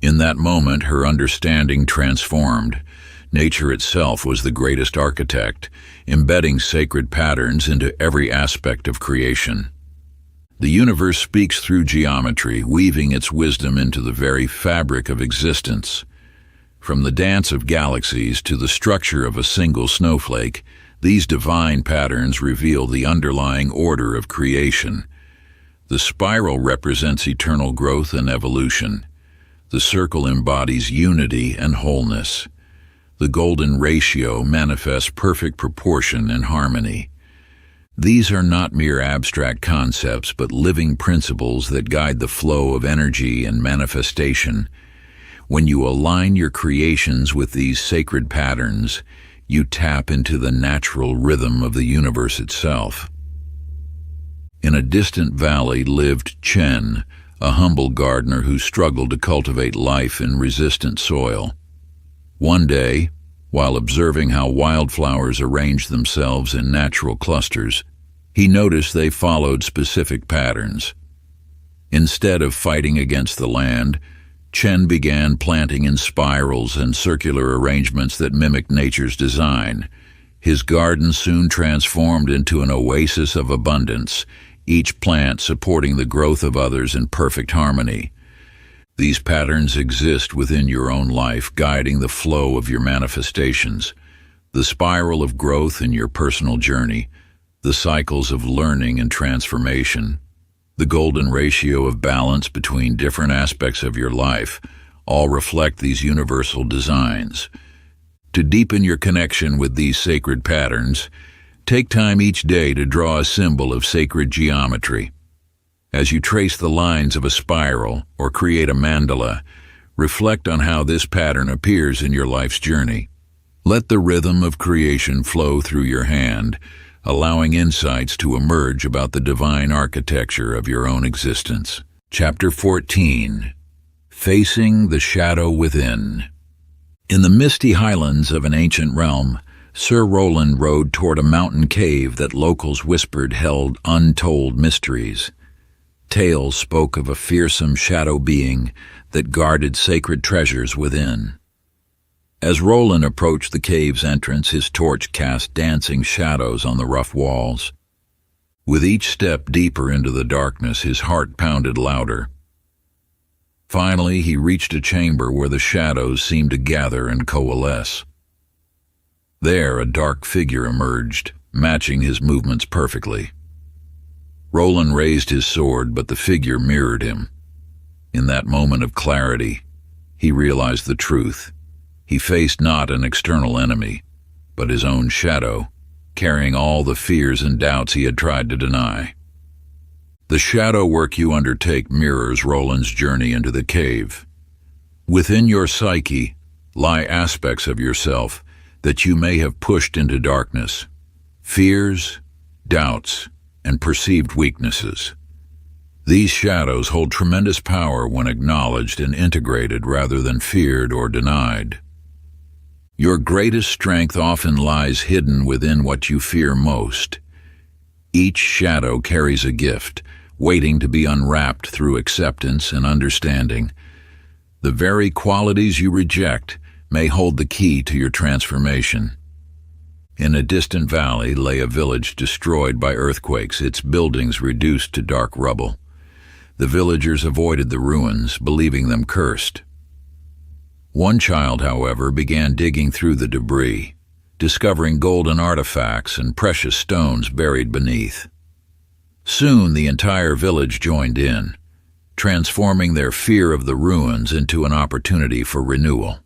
In that moment, her understanding transformed. Nature itself was the greatest architect, embedding sacred patterns into every aspect of creation. The universe speaks through geometry, weaving its wisdom into the very fabric of existence. From the dance of galaxies to the structure of a single snowflake, these divine patterns reveal the underlying order of creation. The spiral represents eternal growth and evolution. The circle embodies unity and wholeness. The golden ratio manifests perfect proportion and harmony. These are not mere abstract concepts, but living principles that guide the flow of energy and manifestation. When you align your creations with these sacred patterns, you tap into the natural rhythm of the universe itself. In a distant valley lived Chen, a humble gardener who struggled to cultivate life in resistant soil. One day, while observing how wildflowers arranged themselves in natural clusters, he noticed they followed specific patterns. Instead of fighting against the land, Chen began planting in spirals and circular arrangements that mimicked nature's design. His garden soon transformed into an oasis of abundance, each plant supporting the growth of others in perfect harmony. These patterns exist within your own life, guiding the flow of your manifestations, the spiral of growth in your personal journey, the cycles of learning and transformation, the golden ratio of balance between different aspects of your life, all reflect these universal designs. To deepen your connection with these sacred patterns, take time each day to draw a symbol of sacred geometry. As you trace the lines of a spiral or create a mandala, reflect on how this pattern appears in your life's journey. Let the rhythm of creation flow through your hand, allowing insights to emerge about the divine architecture of your own existence. Chapter 14. Facing the Shadow Within. In the misty highlands of an ancient realm, Sir Roland rode toward a mountain cave that locals whispered held untold mysteries. Tales spoke of a fearsome shadow being that guarded sacred treasures within. As Roland approached the cave's entrance, his torch cast dancing shadows on the rough walls. With each step deeper into the darkness, his heart pounded louder. Finally, he reached a chamber where the shadows seemed to gather and coalesce. There, a dark figure emerged, matching his movements perfectly. Roland raised his sword, but the figure mirrored him. In that moment of clarity, he realized the truth. He faced not an external enemy, but his own shadow, carrying all the fears and doubts he had tried to deny. The shadow work you undertake mirrors Roland's journey into the cave. Within your psyche lie aspects of yourself that you may have pushed into darkness. fears, doubts, and perceived weaknesses. These shadows hold tremendous power when acknowledged and integrated rather than feared or denied. Your greatest strength often lies hidden within what you fear most. Each shadow carries a gift, waiting to be unwrapped through acceptance and understanding. The very qualities you reject may hold the key to your transformation. In a distant valley lay a village destroyed by earthquakes, its buildings reduced to dark rubble. The villagers avoided the ruins, believing them cursed. One child, however, began digging through the debris, discovering golden artifacts and precious stones buried beneath. Soon the entire village joined in, transforming their fear of the ruins into an opportunity for renewal.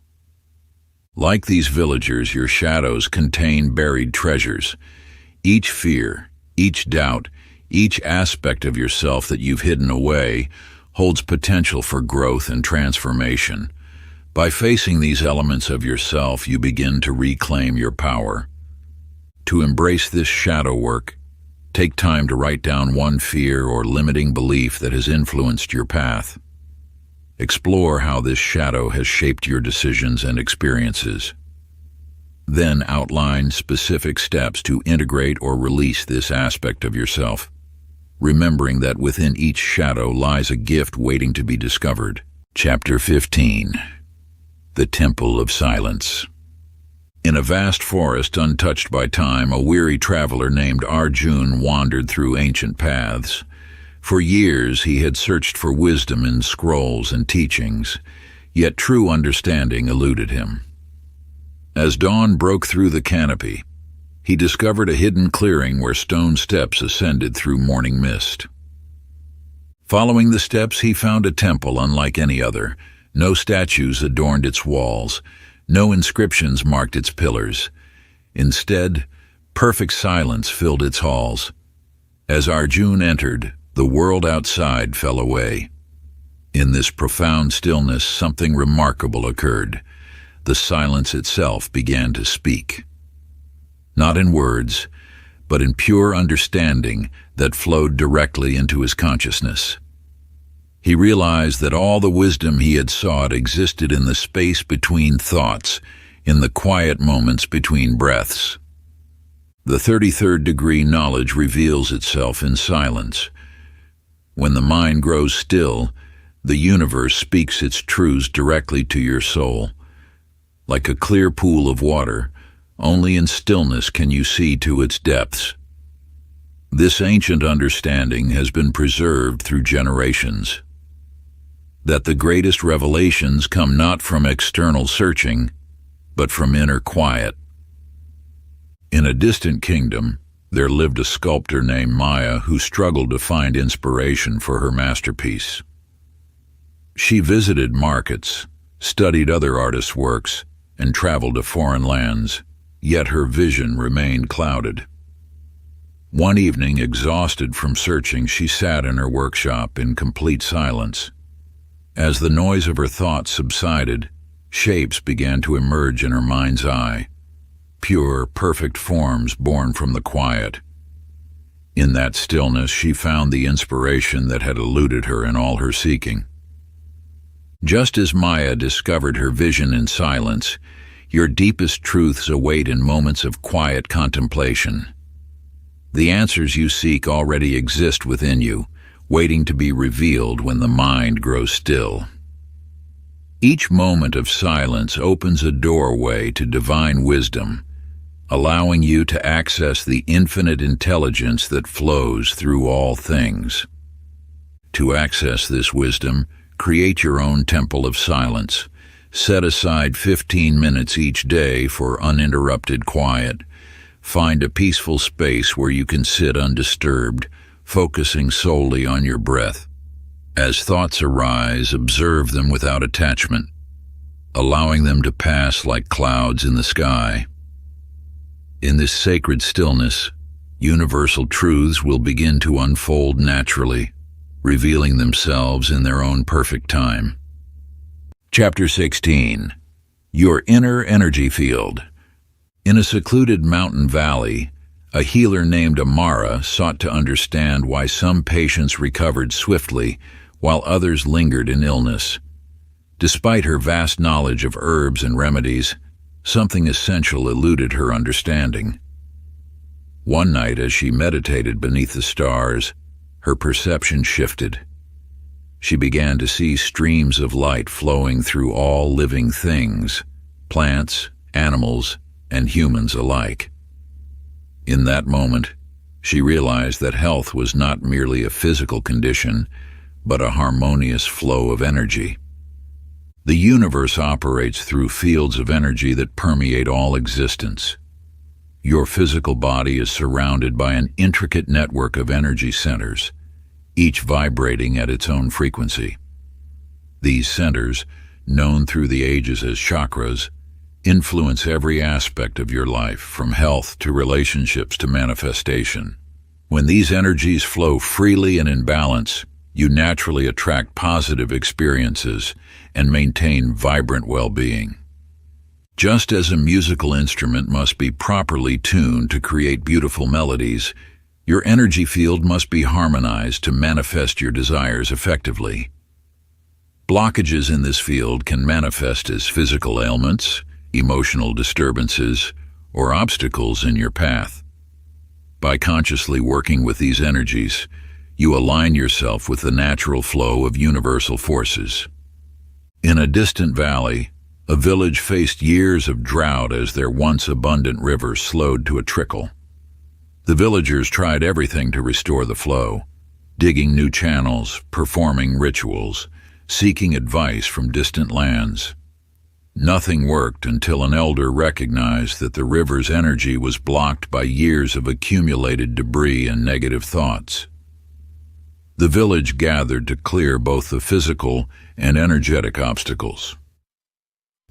Like these villagers, your shadows contain buried treasures. Each fear, each doubt, each aspect of yourself that you've hidden away holds potential for growth and transformation. By facing these elements of yourself, you begin to reclaim your power. To embrace this shadow work, take time to write down one fear or limiting belief that has influenced your path. Explore how this shadow has shaped your decisions and experiences. Then outline specific steps to integrate or release this aspect of yourself, remembering that within each shadow lies a gift waiting to be discovered. Chapter 15. The Temple of Silence. In a vast forest untouched by time, a weary traveler named Arjun wandered through ancient paths. For years he had searched for wisdom in scrolls and teachings, yet true understanding eluded him. As dawn broke through the canopy, he discovered a hidden clearing where stone steps ascended through morning mist. Following the steps, he found a temple unlike any other. No statues adorned its walls, no inscriptions marked its pillars. Instead, perfect silence filled its halls. As Arjun entered, the world outside fell away. In this profound stillness, something remarkable occurred. The silence itself began to speak. Not in words, but in pure understanding that flowed directly into his consciousness. He realized that all the wisdom he had sought existed in the space between thoughts, in the quiet moments between breaths. The 33rd degree knowledge reveals itself in silence. When the mind grows still, the universe speaks its truths directly to your soul. Like a clear pool of water, only in stillness can you see to its depths. This ancient understanding has been preserved through generations. That the greatest revelations come not from external searching, but from inner quiet. In a distant kingdom, there lived a sculptor named Maya who struggled to find inspiration for her masterpiece. She visited markets, studied other artists' works, and traveled to foreign lands, yet her vision remained clouded. One evening, exhausted from searching, she sat in her workshop in complete silence. As the noise of her thoughts subsided, shapes began to emerge in her mind's eye, pure, perfect forms born from the quiet. In that stillness, she found the inspiration that had eluded her in all her seeking. Just as Maya discovered her vision in silence, your deepest truths await in moments of quiet contemplation. The answers you seek already exist within you, waiting to be revealed when the mind grows still. Each moment of silence opens a doorway to divine wisdom, allowing you to access the infinite intelligence that flows through all things. To access this wisdom, create your own temple of silence. Set aside 15 minutes each day for uninterrupted quiet. Find a peaceful space where you can sit undisturbed, focusing solely on your breath. As thoughts arise, observe them without attachment, allowing them to pass like clouds in the sky. In this sacred stillness, universal truths will begin to unfold naturally, revealing themselves in their own perfect time. Chapter 16. Your Inner Energy Field. In a secluded mountain valley, A healer named Amara sought to understand why some patients recovered swiftly while others lingered in illness. Despite her vast knowledge of herbs and remedies, something essential eluded her understanding. One night, as she meditated beneath the stars, her perception shifted. She began to see streams of light flowing through all living things, plants, animals, and humans alike. In that moment, she realized that health was not merely a physical condition, but a harmonious flow of energy. The universe operates through fields of energy that permeate all existence. Your physical body is surrounded by an intricate network of energy centers, each vibrating at its own frequency. These centers, known through the ages as chakras, influence every aspect of your life, from health to relationships to manifestation. When these energies flow freely and in balance, you naturally attract positive experiences and maintain vibrant well-being. Just as a musical instrument must be properly tuned to create beautiful melodies, your energy field must be harmonized to manifest your desires effectively. Blockages in this field can manifest as physical ailments, emotional disturbances, or obstacles in your path. By consciously working with these energies, you align yourself with the natural flow of universal forces. In a distant valley, a village faced years of drought as their once abundant river slowed to a trickle. The villagers tried everything to restore the flow, digging new channels, performing rituals, seeking advice from distant lands. Nothing worked until an elder recognized that the river's energy was blocked by years of accumulated debris and negative thoughts. The village gathered to clear both the physical and energetic obstacles.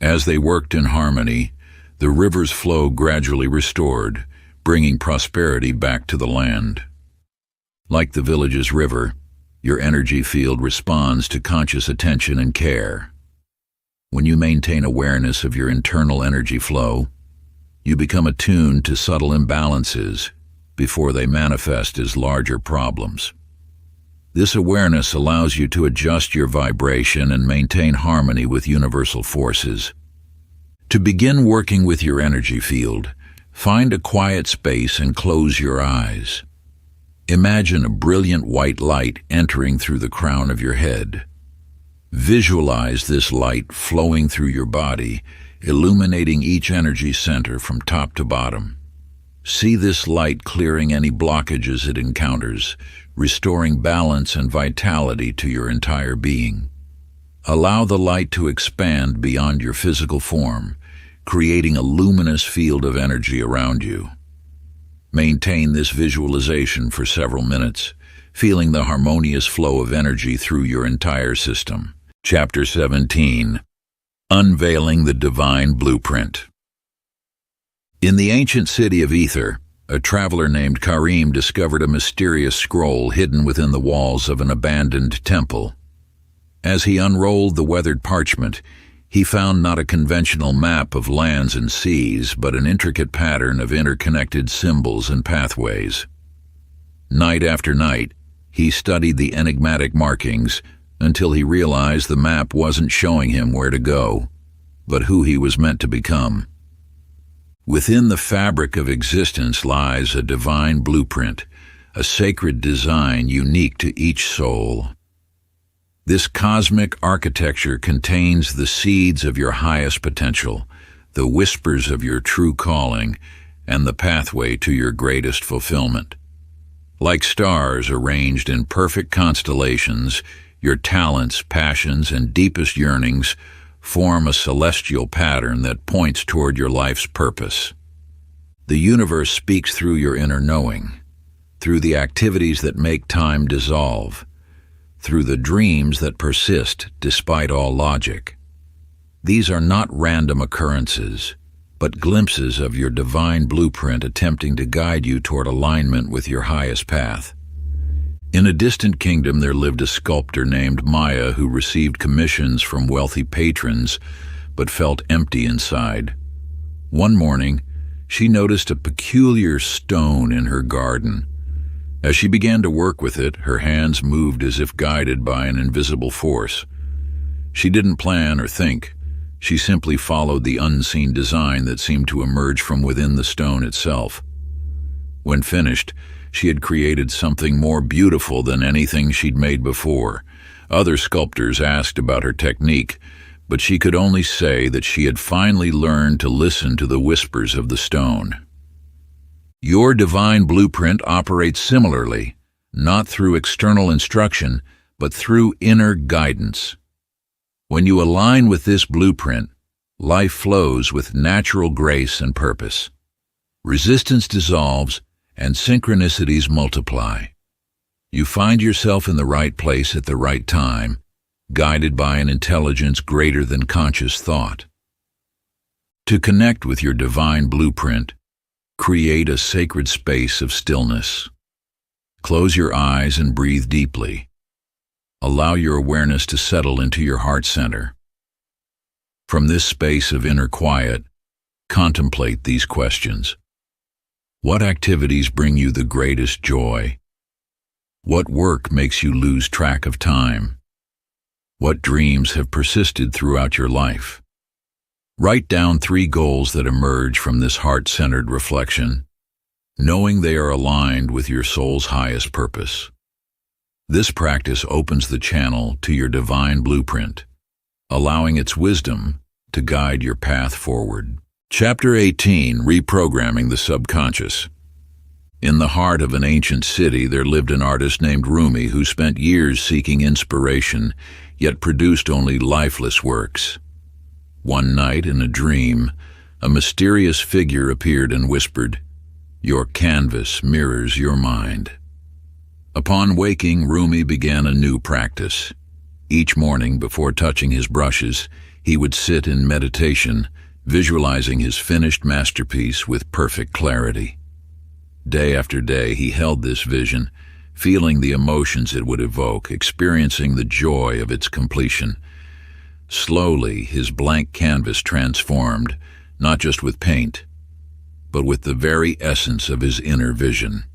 As they worked in harmony, the river's flow gradually restored, bringing prosperity back to the land. Like the village's river, your energy field responds to conscious attention and care. When you maintain awareness of your internal energy flow, you become attuned to subtle imbalances before they manifest as larger problems. This awareness allows you to adjust your vibration and maintain harmony with universal forces. To begin working with your energy field, find a quiet space and close your eyes. Imagine a brilliant white light entering through the crown of your head. Visualize this light flowing through your body, illuminating each energy center from top to bottom. See this light clearing any blockages it encounters, restoring balance and vitality to your entire being. Allow the light to expand beyond your physical form, creating a luminous field of energy around you. Maintain this visualization for several minutes, feeling the harmonious flow of energy through your entire system. Chapter 17. Unveiling the Divine Blueprint. In the ancient city of Ether, a traveler named Karim discovered a mysterious scroll hidden within the walls of an abandoned temple. As he unrolled the weathered parchment, he found not a conventional map of lands and seas, but an intricate pattern of interconnected symbols and pathways. Night after night, he studied the enigmatic markings until he realized the map wasn't showing him where to go, but who he was meant to become. Within the fabric of existence lies a divine blueprint, a sacred design unique to each soul. This cosmic architecture contains the seeds of your highest potential, the whispers of your true calling, and the pathway to your greatest fulfillment. Like stars arranged in perfect constellations, your talents, passions, and deepest yearnings form a celestial pattern that points toward your life's purpose. The universe speaks through your inner knowing, through the activities that make time dissolve, through the dreams that persist despite all logic. These are not random occurrences, but glimpses of your divine blueprint attempting to guide you toward alignment with your highest path. In a distant kingdom there lived a sculptor named Maya who received commissions from wealthy patrons but felt empty inside. One morning, she noticed a peculiar stone in her garden. As she began to work with it, her hands moved as if guided by an invisible force. She didn't plan or think. She simply followed the unseen design that seemed to emerge from within the stone itself. When finished, she had created something more beautiful than anything she'd made before. Other sculptors asked about her technique, but she could only say that she had finally learned to listen to the whispers of the stone. Your divine blueprint operates similarly, not through external instruction, but through inner guidance. When you align with this blueprint, life flows with natural grace and purpose. Resistance dissolves and synchronicities multiply. You find yourself in the right place at the right time, guided by an intelligence greater than conscious thought. To connect with your divine blueprint, create a sacred space of stillness. Close your eyes and breathe deeply. Allow your awareness to settle into your heart center. From this space of inner quiet, contemplate these questions. What activities bring you the greatest joy? What work makes you lose track of time? What dreams have persisted throughout your life? Write down 3 goals that emerge from this heart-centered reflection, knowing they are aligned with your soul's highest purpose. This practice opens the channel to your divine blueprint, allowing its wisdom to guide your path forward. Chapter 18, Reprogramming the Subconscious. In the heart of an ancient city, there lived an artist named Rumi who spent years seeking inspiration, yet produced only lifeless works. One night, in a dream, a mysterious figure appeared and whispered, "Your canvas mirrors your mind." Upon waking, Rumi began a new practice. Each morning, before touching his brushes, he would sit in meditation, visualizing his finished masterpiece with perfect clarity. Day after day, he held this vision, feeling the emotions it would evoke, experiencing the joy of its completion. Slowly, his blank canvas transformed, not just with paint, but with the very essence of his inner vision.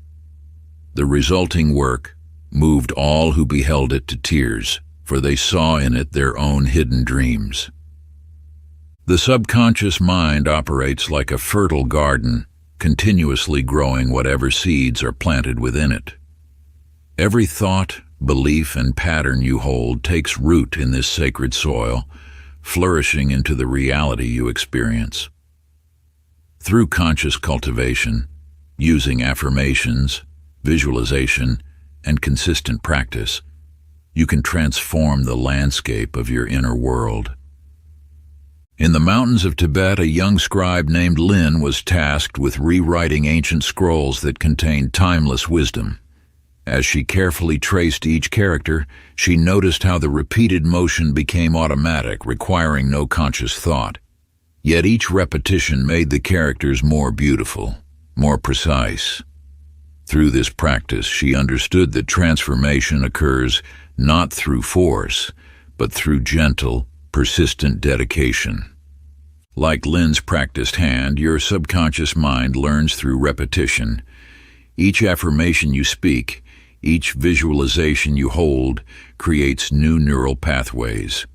The resulting work moved all who beheld it to tears, for they saw in it their own hidden dreams. The subconscious mind operates like a fertile garden, continuously growing whatever seeds are planted within it. Every thought, belief, and pattern you hold takes root in this sacred soil, flourishing into the reality you experience. Through conscious cultivation, using affirmations, visualization, and consistent practice, you can transform the landscape of your inner world. In the mountains of Tibet, a young scribe named Lin was tasked with rewriting ancient scrolls that contained timeless wisdom. As she carefully traced each character, she noticed how the repeated motion became automatic, requiring no conscious thought. Yet each repetition made the characters more beautiful, more precise. Through this practice, she understood that transformation occurs not through force, but through gentle, persistent dedication. Like Lin's practiced hand, your subconscious mind learns through repetition. Each affirmation you speak, each visualization you hold, creates new neural pathways.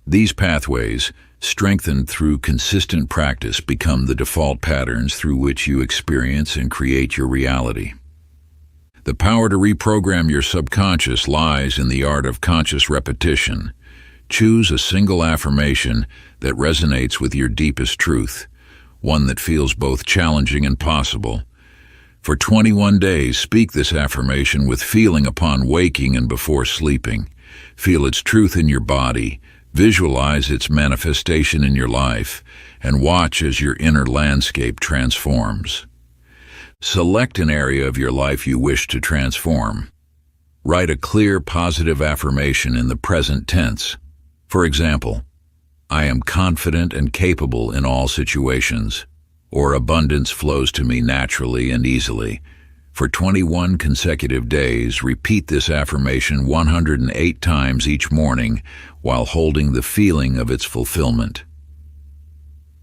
These pathways, strengthened through consistent practice, become the default patterns through which you experience and create your reality. The power to reprogram your subconscious lies in the art of conscious repetition. Choose a single affirmation that resonates with your deepest truth, one that feels both challenging and possible. For 21 days, speak this affirmation with feeling upon waking and before sleeping. Feel its truth in your body, visualize its manifestation in your life, and watch as your inner landscape transforms. Select an area of your life you wish to transform. Write a clear, positive affirmation in the present tense. For example, "I am confident and capable in all situations," or "abundance flows to me naturally and easily." For 21 consecutive days, repeat this affirmation 108 times each morning while holding the feeling of its fulfillment.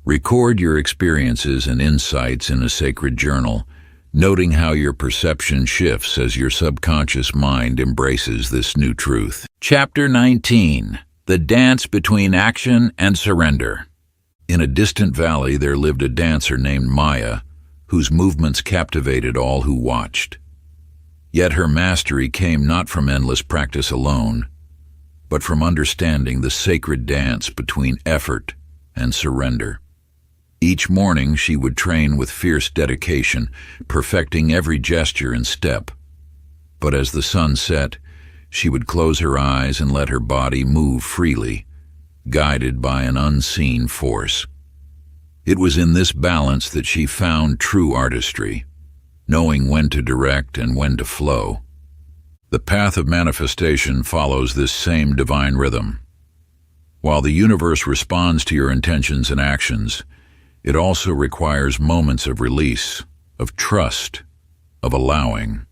Record your experiences and insights in a sacred journal, noting how your perception shifts as your subconscious mind embraces this new truth. Chapter 19. The Dance Between Action and Surrender. In a distant valley there lived a dancer named Maya, whose movements captivated all who watched. Yet her mastery came not from endless practice alone, but from understanding the sacred dance between effort and surrender. Each morning she would train with fierce dedication, perfecting every gesture and step. But as the sun set, she would close her eyes and let her body move freely, guided by an unseen force. It was in this balance that she found true artistry, knowing when to direct and when to flow. The path of manifestation follows this same divine rhythm. While the universe responds to your intentions and actions, it also requires moments of release, of trust, of allowing.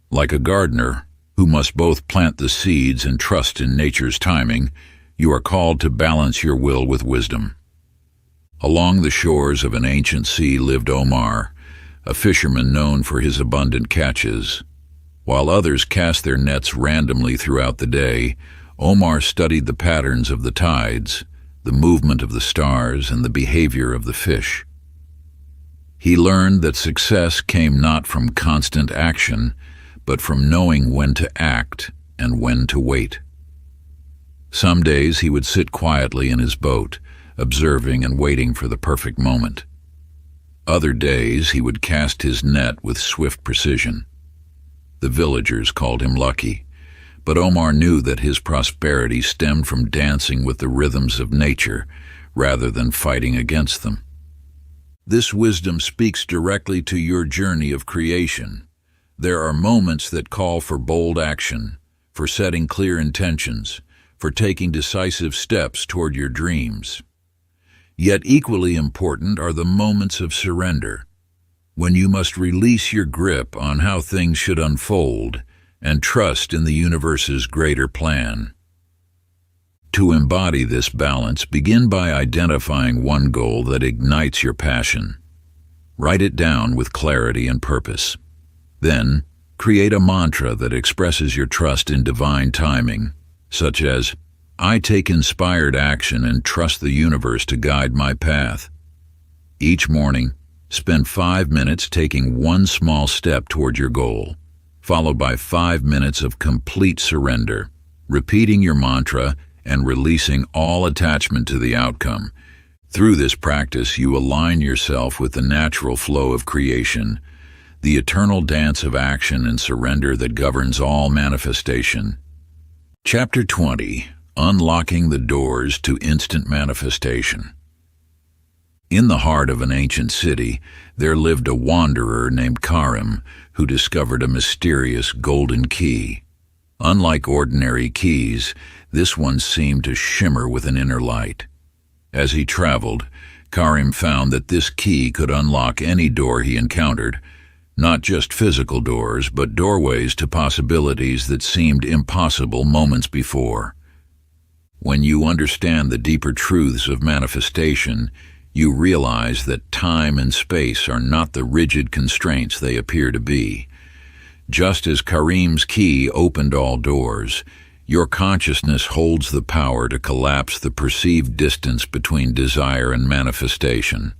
Like a gardener who must both plant the seeds and trust in nature's timing, you are called to balance your will with wisdom. Along the shores of an ancient sea lived Omar, a fisherman known for his abundant catches. While others cast their nets randomly throughout the day, Omar studied the patterns of the tides, the movement of the stars, and the behavior of the fish. He learned that success came not from constant action, but from knowing when to act and when to wait. Some days he would sit quietly in his boat, observing and waiting for the perfect moment. Other days he would cast his net with swift precision. The villagers called him lucky, but Omar knew that his prosperity stemmed from dancing with the rhythms of nature rather than fighting against them. This wisdom speaks directly to your journey of creation. There are moments that call for bold action, for setting clear intentions, for taking decisive steps toward your dreams. Yet equally important are the moments of surrender, when you must release your grip on how things should unfold and trust in the universe's greater plan. To embody this balance, begin by identifying one goal that ignites your passion. Write it down with clarity and purpose. Then, create a mantra that expresses your trust in divine timing, such as, "I take inspired action and trust the universe to guide my path." Each morning, spend 5 minutes taking one small step toward your goal, followed by 5 minutes of complete surrender, repeating your mantra and releasing all attachment to the outcome. Through this practice, you align yourself with the natural flow of creation, the eternal dance of action and surrender that governs all manifestation. Chapter 20. Unlocking the Doors to Instant Manifestation. In the heart of an ancient city, there lived a wanderer named Karim who discovered a mysterious golden key. Unlike ordinary keys, this one seemed to shimmer with an inner light. As he traveled, Karim found that this key could unlock any door he encountered, not just physical doors, but doorways to possibilities that seemed impossible moments before. When you understand the deeper truths of manifestation, you realize that time and space are not the rigid constraints they appear to be. Just as Karim's key opened all doors, your consciousness holds the power to collapse the perceived distance between desire and manifestation.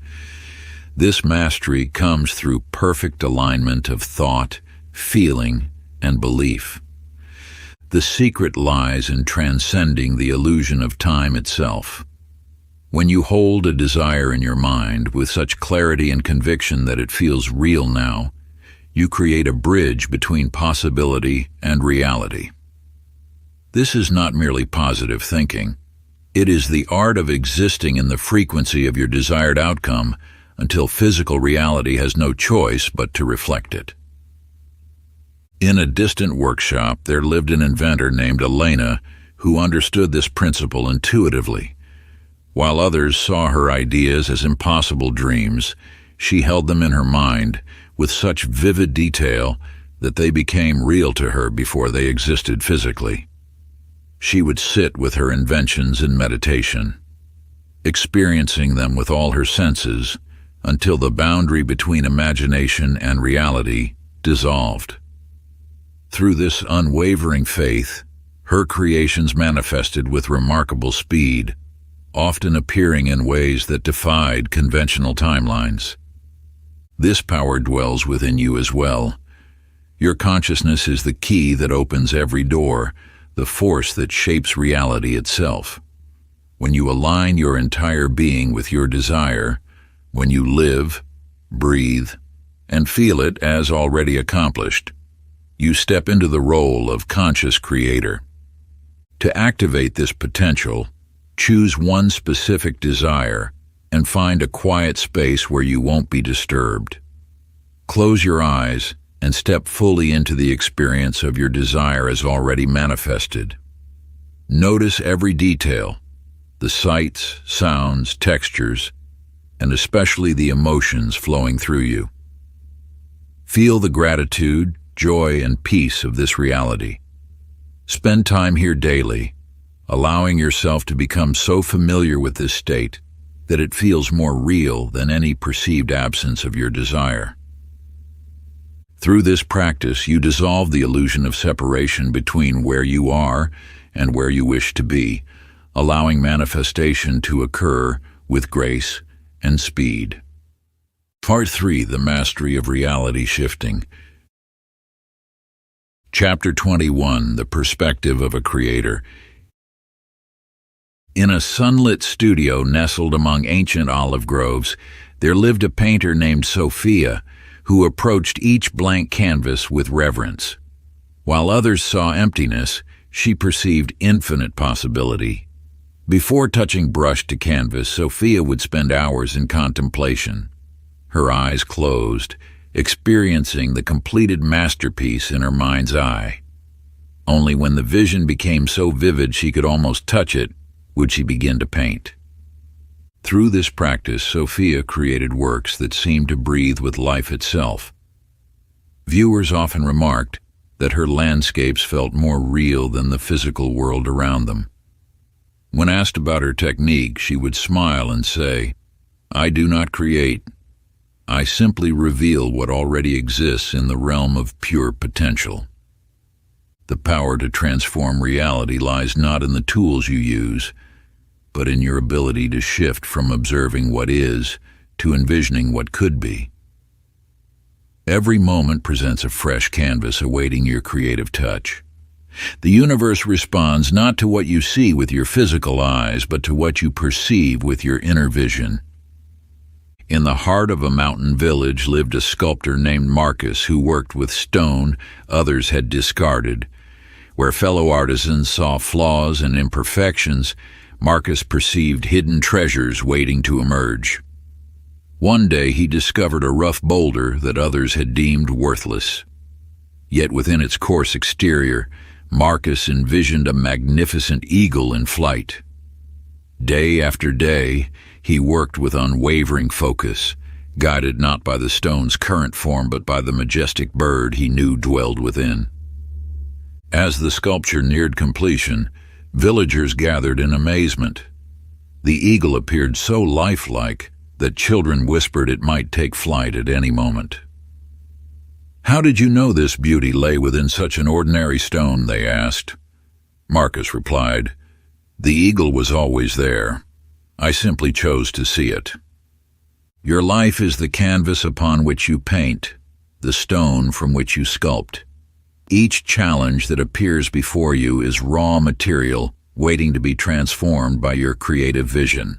This mastery comes through perfect alignment of thought, feeling, and belief. The secret lies in transcending the illusion of time itself. When you hold a desire in your mind with such clarity and conviction that it feels real now, you create a bridge between possibility and reality. This is not merely positive thinking. It is the art of existing in the frequency of your desired outcome until physical reality has no choice but to reflect it. In a distant workshop, there lived an inventor named Elena who understood this principle intuitively. While others saw her ideas as impossible dreams, she held them in her mind with such vivid detail that they became real to her before they existed physically. She would sit with her inventions in meditation. experiencing them with all her senses until the boundary between imagination and reality dissolved. Through this unwavering faith, her creations manifested with remarkable speed, often appearing in ways that defied conventional timelines. This power dwells within you as well. Your consciousness is the key that opens every door, the force that shapes reality itself. When you align your entire being with your desire, when you live, breathe, and feel it as already accomplished, you step into the role of conscious creator. To activate this potential, choose one specific desire and find a quiet space where you won't be disturbed. Close your eyes and step fully into the experience of your desire as already manifested. Notice every detail, the sights, sounds, textures, and especially the emotions flowing through you. Feel the gratitude, joy, and peace of this reality. Spend time here daily, allowing yourself to become so familiar with this state that it feels more real than any perceived absence of your desire. Through this practice, you dissolve the illusion of separation between where you are and where you wish to be, allowing manifestation to occur with grace and speed. Part 3. The Mastery of Reality Shifting. Chapter 21. The Perspective of a Creator. In a sunlit studio nestled among ancient olive groves, there lived a painter named Sophia, who approached each blank canvas with reverence. While others saw emptiness, she perceived infinite possibility. Before touching brush to canvas, Sophia would spend hours in contemplation, her eyes closed, experiencing the completed masterpiece in her mind's eye. Only when the vision became so vivid she could almost touch it would she begin to paint. Through this practice, Sophia created works that seemed to breathe with life itself. Viewers often remarked that her landscapes felt more real than the physical world around them. When asked about her technique, she would smile and say, "I do not create. I simply reveal what already exists in the realm of pure potential." The power to transform reality lies not in the tools you use, but in your ability to shift from observing what is to envisioning what could be. Every moment presents a fresh canvas awaiting your creative touch. The universe responds not to what you see with your physical eyes, but to what you perceive with your inner vision. In the heart of a mountain village lived a sculptor named Marcus who worked with stone others had discarded. Where fellow artisans saw flaws and imperfections, Marcus perceived hidden treasures waiting to emerge. One day he discovered a rough boulder that others had deemed worthless. Yet within its coarse exterior, Marcus envisioned a magnificent eagle in flight. Day after day, he worked with unwavering focus, guided not by the stone's current form but by the majestic bird he knew dwelled within. As the sculpture neared completion, villagers gathered in amazement. The eagle appeared so lifelike that children whispered it might take flight at any moment. "How did you know this beauty lay within such an ordinary stone?" they asked. Marcus replied, "The eagle was always there. I simply chose to see it." Your life is the canvas upon which you paint, the stone from which you sculpt. Each challenge that appears before you is raw material waiting to be transformed by your creative vision.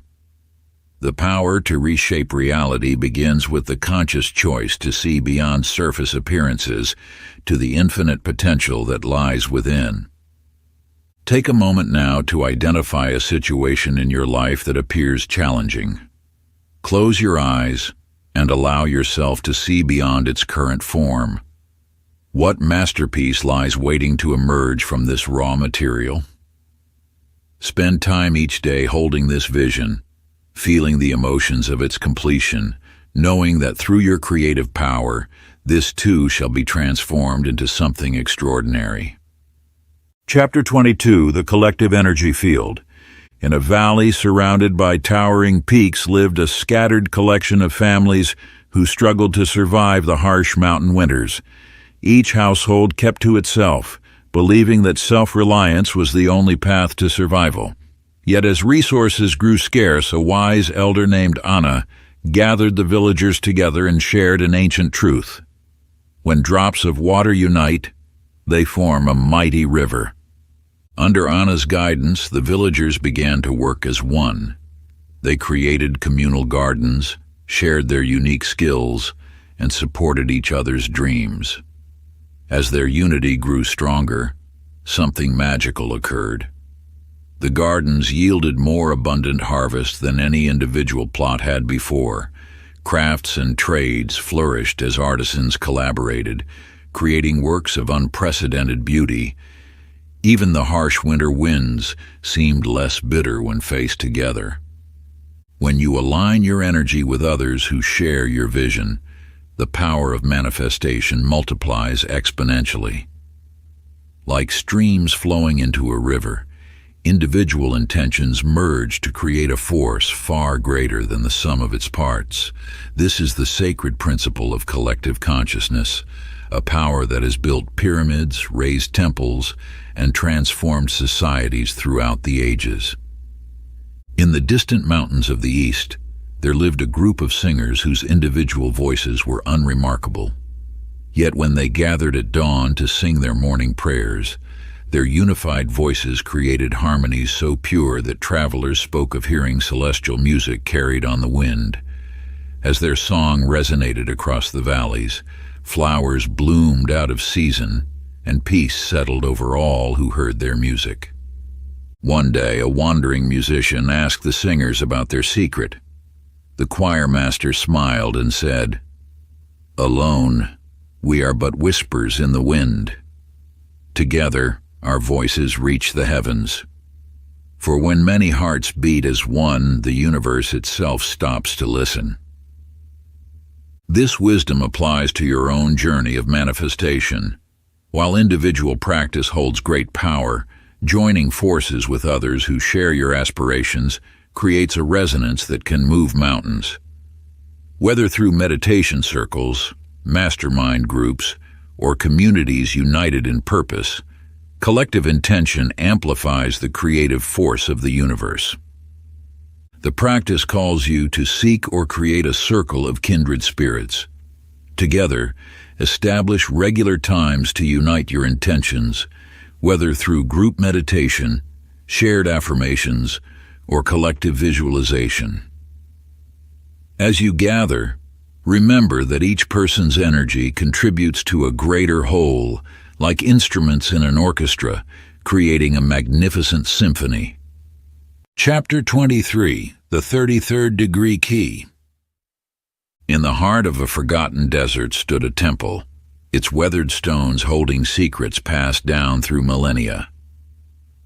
The power to reshape reality begins with the conscious choice to see beyond surface appearances to the infinite potential that lies within. Take a moment now to identify a situation in your life that appears challenging. Close your eyes and allow yourself to see beyond its current form. What masterpiece lies waiting to emerge from this raw material? Spend time each day holding this vision, feeling the emotions of its completion, knowing that through your creative power, this too shall be transformed into something extraordinary. Chapter 22. The Collective Energy Field. In a valley surrounded by towering peaks lived a scattered collection of families who struggled to survive the harsh mountain winters. Each household kept to itself, believing that self-reliance was the only path to survival. Yet as resources grew scarce, a wise elder named Anna gathered the villagers together and shared an ancient truth. When drops of water unite, they form a mighty river. Under Anna's guidance, the villagers began to work as one. They created communal gardens, shared their unique skills, and supported each other's dreams. As their unity grew stronger, something magical occurred. The gardens yielded more abundant harvest than any individual plot had before. Crafts and trades flourished as artisans collaborated, creating works of unprecedented beauty. Even the harsh winter winds seemed less bitter when faced together. When you align your energy with others who share your vision, the power of manifestation multiplies exponentially. Like streams flowing into a river, individual intentions merge to create a force far greater than the sum of its parts. This is the sacred principle of collective consciousness, a power that has built pyramids, raised temples, and transformed societies throughout the ages. In the distant mountains of the East, there lived a group of singers whose individual voices were unremarkable. Yet when they gathered at dawn to sing their morning prayers, their unified voices created harmonies so pure that travelers spoke of hearing celestial music carried on the wind. As their song resonated across the valleys, flowers bloomed out of season, and peace settled over all who heard their music. One day, a wandering musician asked the singers about their secret. The choir master smiled and said, "Alone, we are but whispers in the wind. Together, our voices reach the heavens. For when many hearts beat as one, the universe itself stops to listen." This wisdom applies to your own journey of manifestation. While individual practice holds great power, joining forces with others who share your aspirations creates a resonance that can move mountains. Whether through meditation circles, mastermind groups, or communities united in purpose, collective intention amplifies the creative force of the universe. The practice calls you to seek or create a circle of kindred spirits. Together, establish regular times to unite your intentions, whether through group meditation, shared affirmations, or collective visualization. As you gather, remember that each person's energy contributes to a greater whole, like instruments in an orchestra, creating a magnificent symphony. Chapter 23, The 33rd Degree Key. In the heart of a forgotten desert stood a temple, its weathered stones holding secrets passed down through millennia.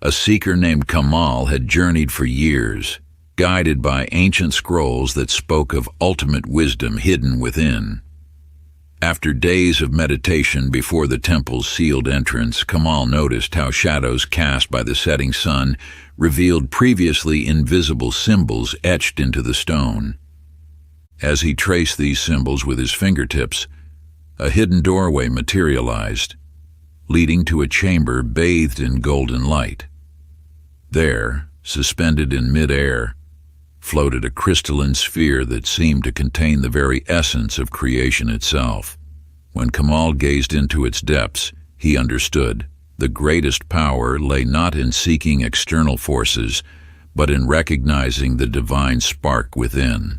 A seeker named Kamal had journeyed for years, guided by ancient scrolls that spoke of ultimate wisdom hidden within. After days of meditation before the temple's sealed entrance, Kamal noticed how shadows cast by the setting sun revealed previously invisible symbols etched into the stone. As he traced these symbols with his fingertips, a hidden doorway materialized, leading to a chamber bathed in golden light. There, suspended in mid-air, floated a crystalline sphere that seemed to contain the very essence of creation itself. When Kamal gazed into its depths, he understood the greatest power lay not in seeking external forces, but in recognizing the divine spark within.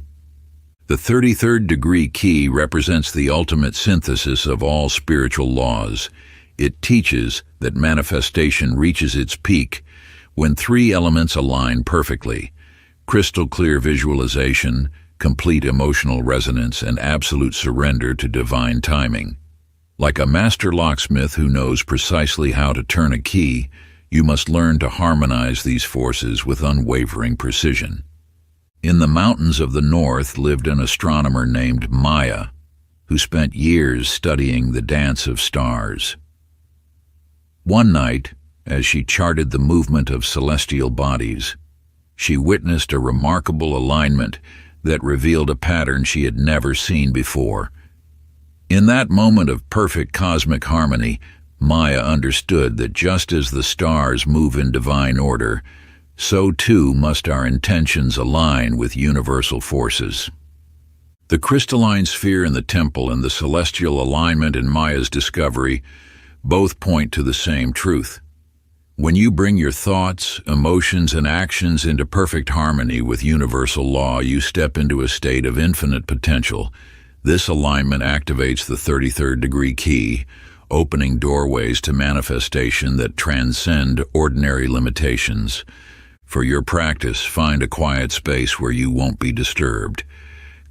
The 33rd degree key represents the ultimate synthesis of all spiritual laws. It teaches that manifestation reaches its peak when three elements align perfectly: crystal clear visualization, complete emotional resonance, and absolute surrender to divine timing. Like a master locksmith who knows precisely how to turn a key, you must learn to harmonize these forces with unwavering precision. In the mountains of the north lived an astronomer named Maya, who spent years studying the dance of stars. One night, as she charted the movement of celestial bodies, she witnessed a remarkable alignment that revealed a pattern she had never seen before. In that moment of perfect cosmic harmony, Maya understood that just as the stars move in divine order, so too must our intentions align with universal forces. The crystalline sphere in the temple and the celestial alignment in Maya's discovery both point to the same truth. When you bring your thoughts, emotions, and actions into perfect harmony with universal law, you step into a state of infinite potential. This alignment activates the 33rd degree key, opening doorways to manifestation that transcend ordinary limitations. For your practice, find a quiet space where you won't be disturbed.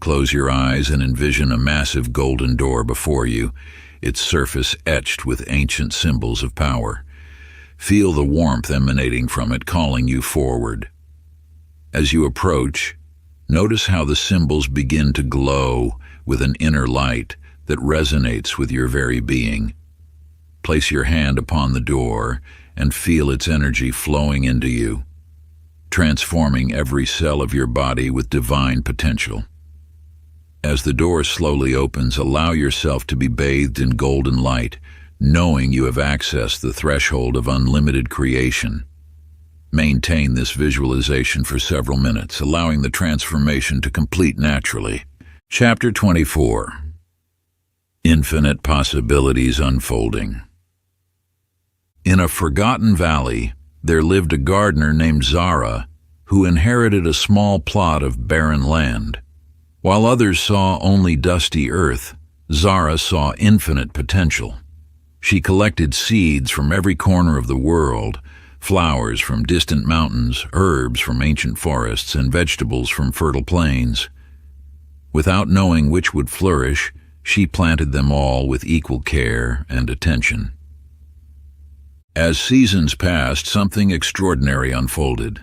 Close your eyes and envision a massive golden door before you, its surface etched with ancient symbols of power. Feel the warmth emanating from it, calling you forward. As you approach, notice how the symbols begin to glow with an inner light that resonates with your very being. Place your hand upon the door and feel its energy flowing into you, transforming every cell of your body with divine potential. As the door slowly opens, allow yourself to be bathed in golden light, knowing you have accessed the threshold of unlimited creation. Maintain this visualization for several minutes, allowing the transformation to complete naturally. Chapter 24. Infinite Possibilities Unfolding. In a forgotten valley, there lived a gardener named Zara who inherited a small plot of barren land. While others saw only dusty earth, Zara saw infinite potential. She collected seeds from every corner of the world, flowers from distant mountains, herbs from ancient forests, and vegetables from fertile plains. Without knowing which would flourish, she planted them all with equal care and attention. As seasons passed, something extraordinary unfolded.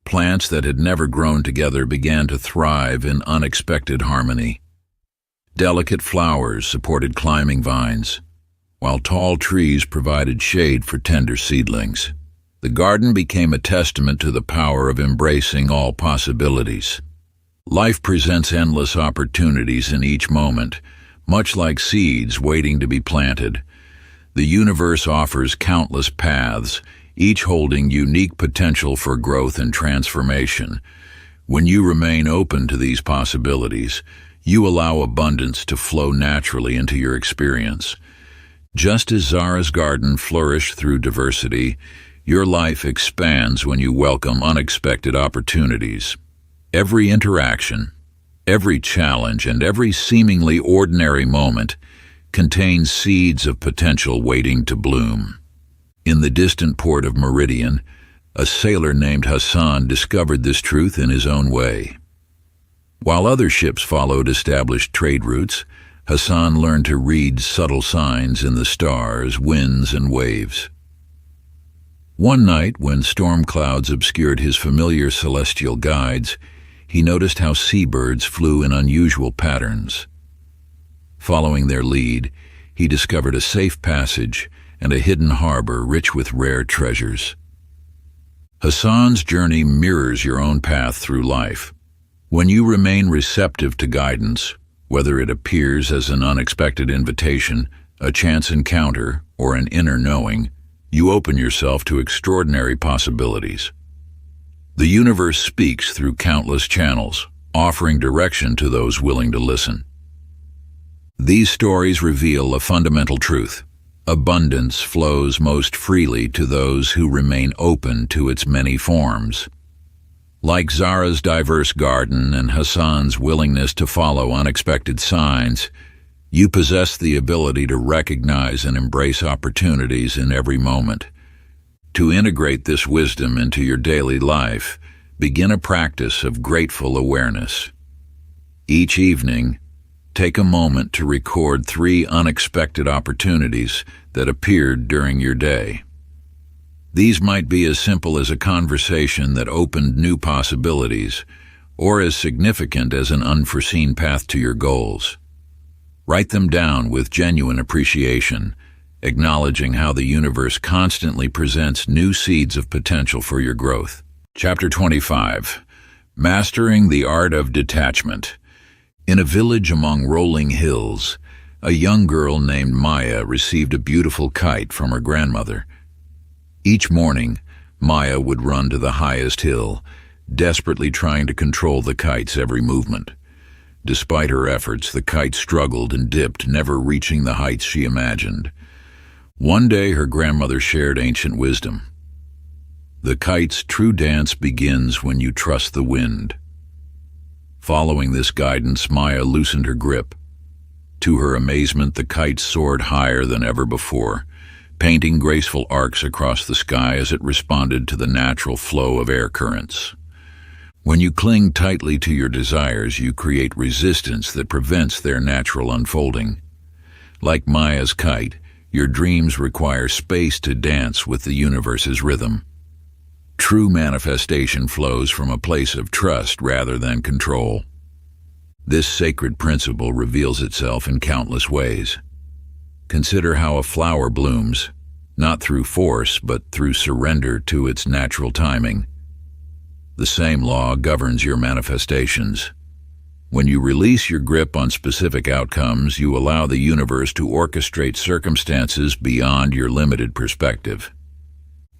Plants that had never grown together began to thrive in unexpected harmony. Delicate flowers supported climbing vines, while tall trees provided shade for tender seedlings. The garden became a testament to the power of embracing all possibilities. Life presents endless opportunities in each moment, much like seeds waiting to be planted. The universe offers countless paths, each holding unique potential for growth and transformation. When you remain open to these possibilities, you allow abundance to flow naturally into your experience. Just as Zara's garden flourished through diversity, your life expands when you welcome unexpected opportunities. Every interaction, every challenge, and every seemingly ordinary moment contains seeds of potential waiting to bloom. In the distant port of Meridian, a sailor named Hassan discovered this truth in his own way. While other ships followed established trade routes, Hassan learned to read subtle signs in the stars, winds, and waves. One night, when storm clouds obscured his familiar celestial guides, he noticed how seabirds flew in unusual patterns. Following their lead, he discovered a safe passage and a hidden harbor rich with rare treasures. Hassan's journey mirrors your own path through life. When you remain receptive to guidance, whether it appears as an unexpected invitation, a chance encounter, or an inner knowing, you open yourself to extraordinary possibilities. The universe speaks through countless channels, offering direction to those willing to listen. These stories reveal a fundamental truth. Abundance flows most freely to those who remain open to its many forms. Like Zara's diverse garden and Hassan's willingness to follow unexpected signs, you possess the ability to recognize and embrace opportunities in every moment. To integrate this wisdom into your daily life, begin a practice of grateful awareness. Each evening, take a moment to record 3 unexpected opportunities that appeared during your day. These might be as simple as a conversation that opened new possibilities, or as significant as an unforeseen path to your goals. Write them down with genuine appreciation, acknowledging how the universe constantly presents new seeds of potential for your growth. Chapter 25. Mastering the Art of Detachment. In a village among rolling hills, a young girl named Maya received a beautiful kite from her grandmother. Each morning, Maya would run to the highest hill, desperately trying to control the kite's every movement. Despite her efforts, the kite struggled and dipped, never reaching the heights she imagined. One day, her grandmother shared ancient wisdom. The kite's true dance begins when you trust the wind. Following this guidance, Maya loosened her grip. To her amazement, the kite soared higher than ever before, painting graceful arcs across the sky as it responded to the natural flow of air currents. When you cling tightly to your desires, you create resistance that prevents their natural unfolding. Like Maya's kite, your dreams require space to dance with the universe's rhythm. True manifestation flows from a place of trust rather than control. This sacred principle reveals itself in countless ways. Consider how a flower blooms, not through force, but through surrender to its natural timing. The same law governs your manifestations. When you release your grip on specific outcomes, you allow the universe to orchestrate circumstances beyond your limited perspective.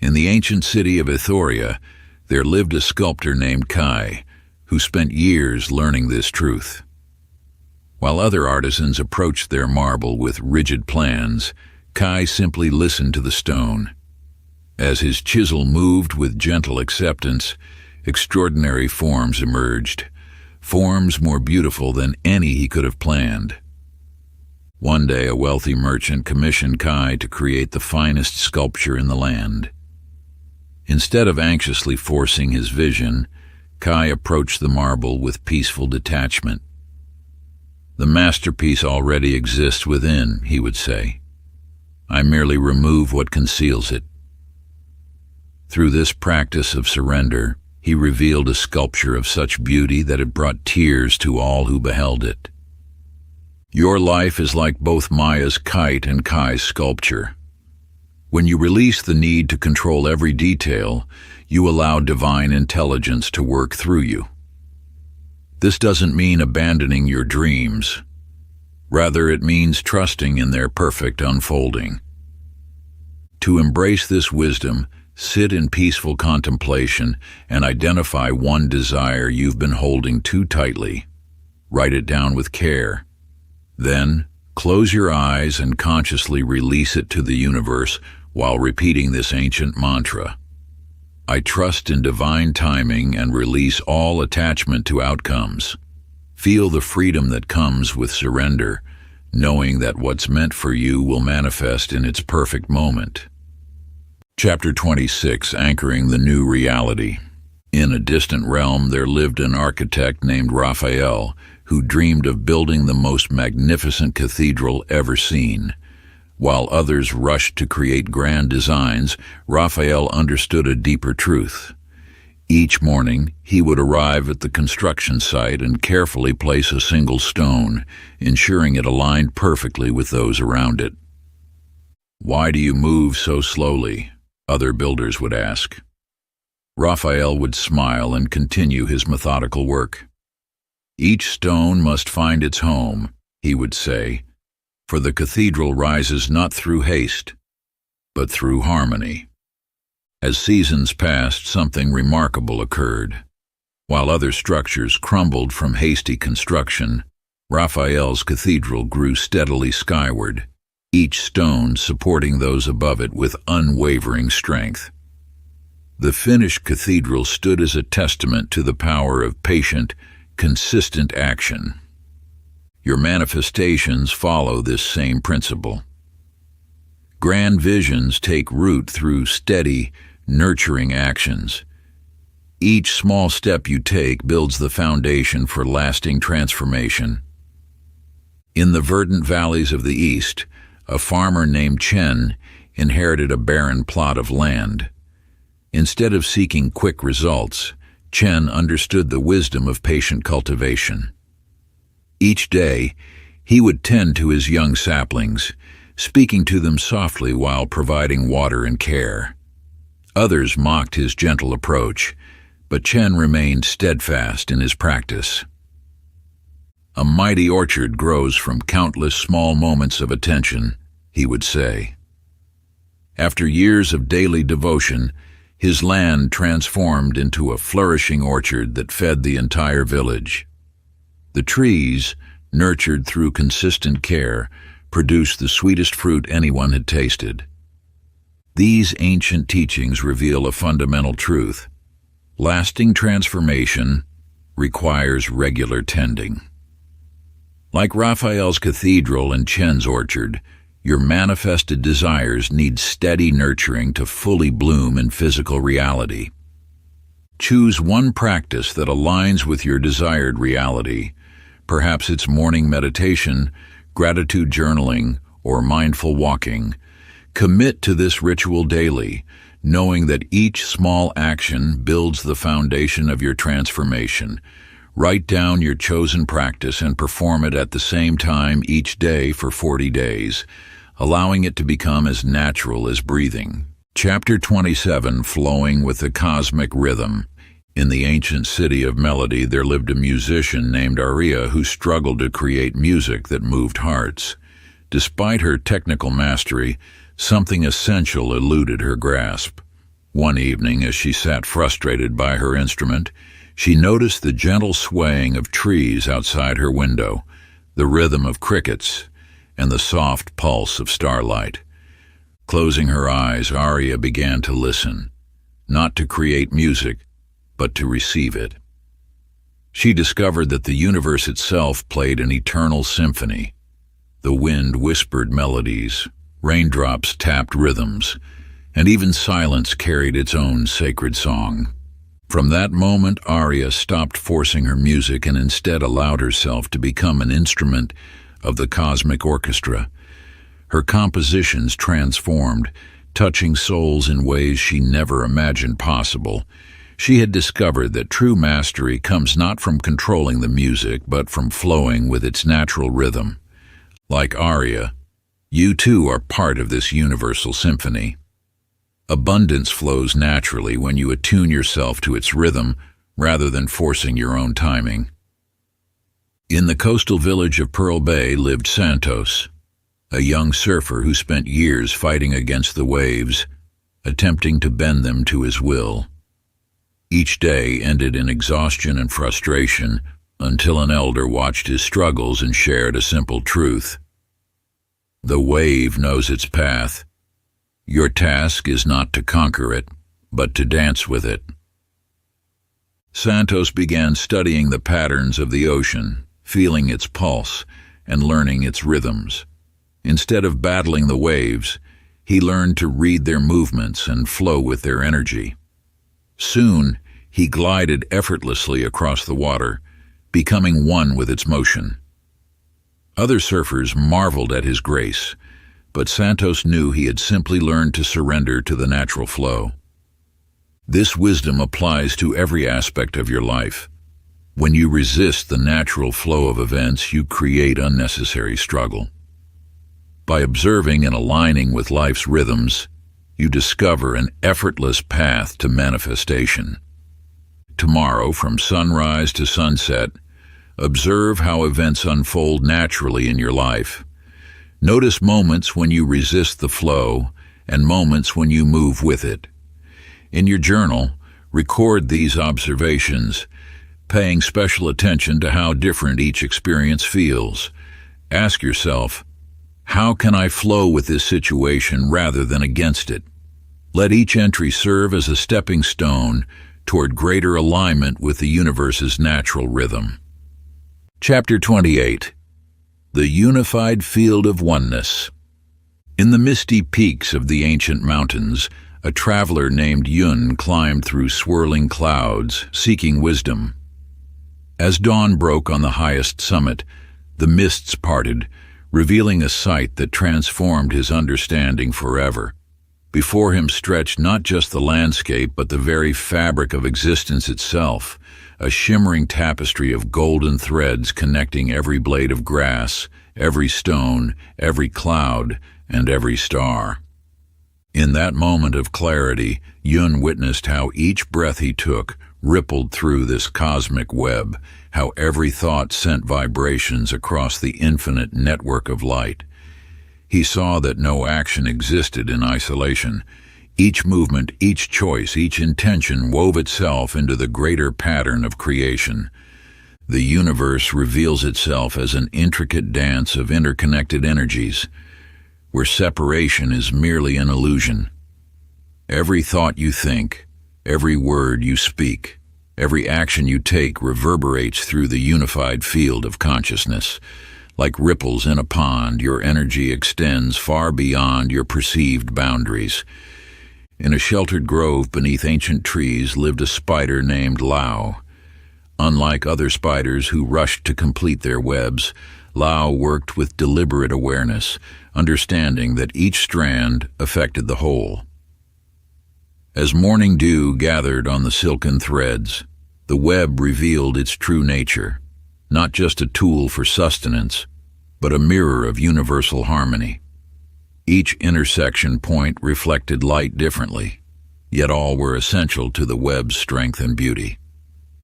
In the ancient city of Ethoria, there lived a sculptor named Kai, who spent years learning this truth. While other artisans approached their marble with rigid plans, Kai simply listened to the stone. As his chisel moved with gentle acceptance, extraordinary forms emerged, forms more beautiful than any he could have planned. One day, a wealthy merchant commissioned Kai to create the finest sculpture in the land. Instead of anxiously forcing his vision, Kai approached the marble with peaceful detachment. "The masterpiece already exists within," he would say. "I merely remove what conceals it." Through this practice of surrender, he revealed a sculpture of such beauty that it brought tears to all who beheld it. Your life is like both Maya's kite and Kai's sculpture. When you release the need to control every detail, you allow divine intelligence to work through you. This doesn't mean abandoning your dreams. Rather, it means trusting in their perfect unfolding. To embrace this wisdom, sit in peaceful contemplation and identify one desire you've been holding too tightly. Write it down with care. Then, close your eyes and consciously release it to the universe while repeating this ancient mantra. I trust in divine timing and release all attachment to outcomes. Feel the freedom that comes with surrender, knowing that what's meant for you will manifest in its perfect moment. Chapter 26. Anchoring the New Reality. In a distant realm, there lived an architect named Raphael, who dreamed of building the most magnificent cathedral ever seen. While others rushed to create grand designs, Raphael understood a deeper truth. Each morning, he would arrive at the construction site and carefully place a single stone, ensuring it aligned perfectly with those around it. "Why do you move so slowly?" other builders would ask. Raphael would smile and continue his methodical work. "Each stone must find its home," he would say, "for the cathedral rises not through haste, but through harmony." As seasons passed, something remarkable occurred. While other structures crumbled from hasty construction, Raphael's cathedral grew steadily skyward, each stone supporting those above it with unwavering strength. The finished cathedral stood as a testament to the power of patient, consistent action. Your manifestations follow this same principle. Grand visions take root through steady, nurturing actions. Each small step you take builds the foundation for lasting transformation. In the verdant valleys of the East, a farmer named Chen inherited a barren plot of land. Instead of seeking quick results, Chen understood the wisdom of patient cultivation. Each day, he would tend to his young saplings, speaking to them softly while providing water and care. Others mocked his gentle approach, but Chen remained steadfast in his practice. "A mighty orchard grows from countless small moments of attention," he would say. After years of daily devotion, his land transformed into a flourishing orchard that fed the entire village. The trees, nurtured through consistent care, produced the sweetest fruit anyone had tasted. These ancient teachings reveal a fundamental truth. Lasting transformation requires regular tending. Like Raphael's cathedral and Chen's orchard, your manifested desires need steady nurturing to fully bloom in physical reality. Choose one practice that aligns with your desired reality. Perhaps it's morning meditation, gratitude journaling, or mindful walking. Commit to this ritual daily, knowing that each small action builds the foundation of your transformation. Write down your chosen practice and perform it at the same time each day for 40 days, allowing it to become as natural as breathing. Chapter 27, Flowing with the Cosmic Rhythm. In the ancient city of melody, there lived a musician named Arya who struggled to create music that moved hearts. Despite her technical mastery, something essential eluded her grasp. One evening, as she sat frustrated by her instrument, she noticed the gentle swaying of trees outside her window, the rhythm of crickets, and the soft pulse of starlight. Closing her eyes, Arya began to listen, not to create music, but to receive it. She discovered that the universe itself played an eternal symphony. The wind whispered melodies, raindrops tapped rhythms, and even silence carried its own sacred song. From that moment, Arya stopped forcing her music and instead allowed herself to become an instrument of the cosmic orchestra. Her compositions transformed, touching souls in ways she never imagined possible. She had discovered that true mastery comes not from controlling the music, but from flowing with its natural rhythm. Like Arya, you too are part of this universal symphony. Abundance flows naturally when you attune yourself to its rhythm rather than forcing your own timing. In the coastal village of Pearl Bay lived Santos, a young surfer who spent years fighting against the waves, attempting to bend them to his will. Each day ended in exhaustion and frustration until an elder watched his struggles and shared a simple truth. The wave knows its path. Your task is not to conquer it, but to dance with it. Santos began studying the patterns of the ocean, feeling its pulse, and learning its rhythms. Instead of battling the waves, he learned to read their movements and flow with their energy. Soon, he glided effortlessly across the water, becoming one with its motion. Other surfers marveled at his grace, but Santos knew he had simply learned to surrender to the natural flow. This wisdom applies to every aspect of your life. When you resist the natural flow of events, you create unnecessary struggle. By observing and aligning with life's rhythms, you discover an effortless path to manifestation. Tomorrow, from sunrise to sunset, observe how events unfold naturally in your life. Notice moments when you resist the flow and moments when you move with it. In your journal, record these observations, paying special attention to how different each experience feels. Ask yourself, how can I flow with this situation rather than against it? Let each entry serve as a stepping stone toward greater alignment with the universe's natural rhythm. Chapter 28. The Unified Field of Oneness. In the misty peaks of the ancient mountains, a traveler named Yun climbed through swirling clouds, seeking wisdom. As dawn broke on the highest summit, the mists parted, revealing a sight that transformed his understanding forever. Before him stretched not just the landscape, but the very fabric of existence itself, a shimmering tapestry of golden threads connecting every blade of grass, every stone, every cloud, and every star. In that moment of clarity, Yun witnessed how each breath he took rippled through this cosmic web, how every thought sent vibrations across the infinite network of light. He saw that no action existed in isolation. Each movement, each choice, each intention wove itself into the greater pattern of creation. The universe reveals itself as an intricate dance of interconnected energies, where separation is merely an illusion. Every thought you think, every word you speak, every action you take reverberates through the unified field of consciousness. Like ripples in a pond, your energy extends far beyond your perceived boundaries. In a sheltered grove beneath ancient trees lived a spider named Lao. Unlike other spiders who rushed to complete their webs, Lao worked with deliberate awareness, understanding that each strand affected the whole. As morning dew gathered on the silken threads, the web revealed its true nature, not just a tool for sustenance, but a mirror of universal harmony. Each intersection point reflected light differently, yet all were essential to the web's strength and beauty.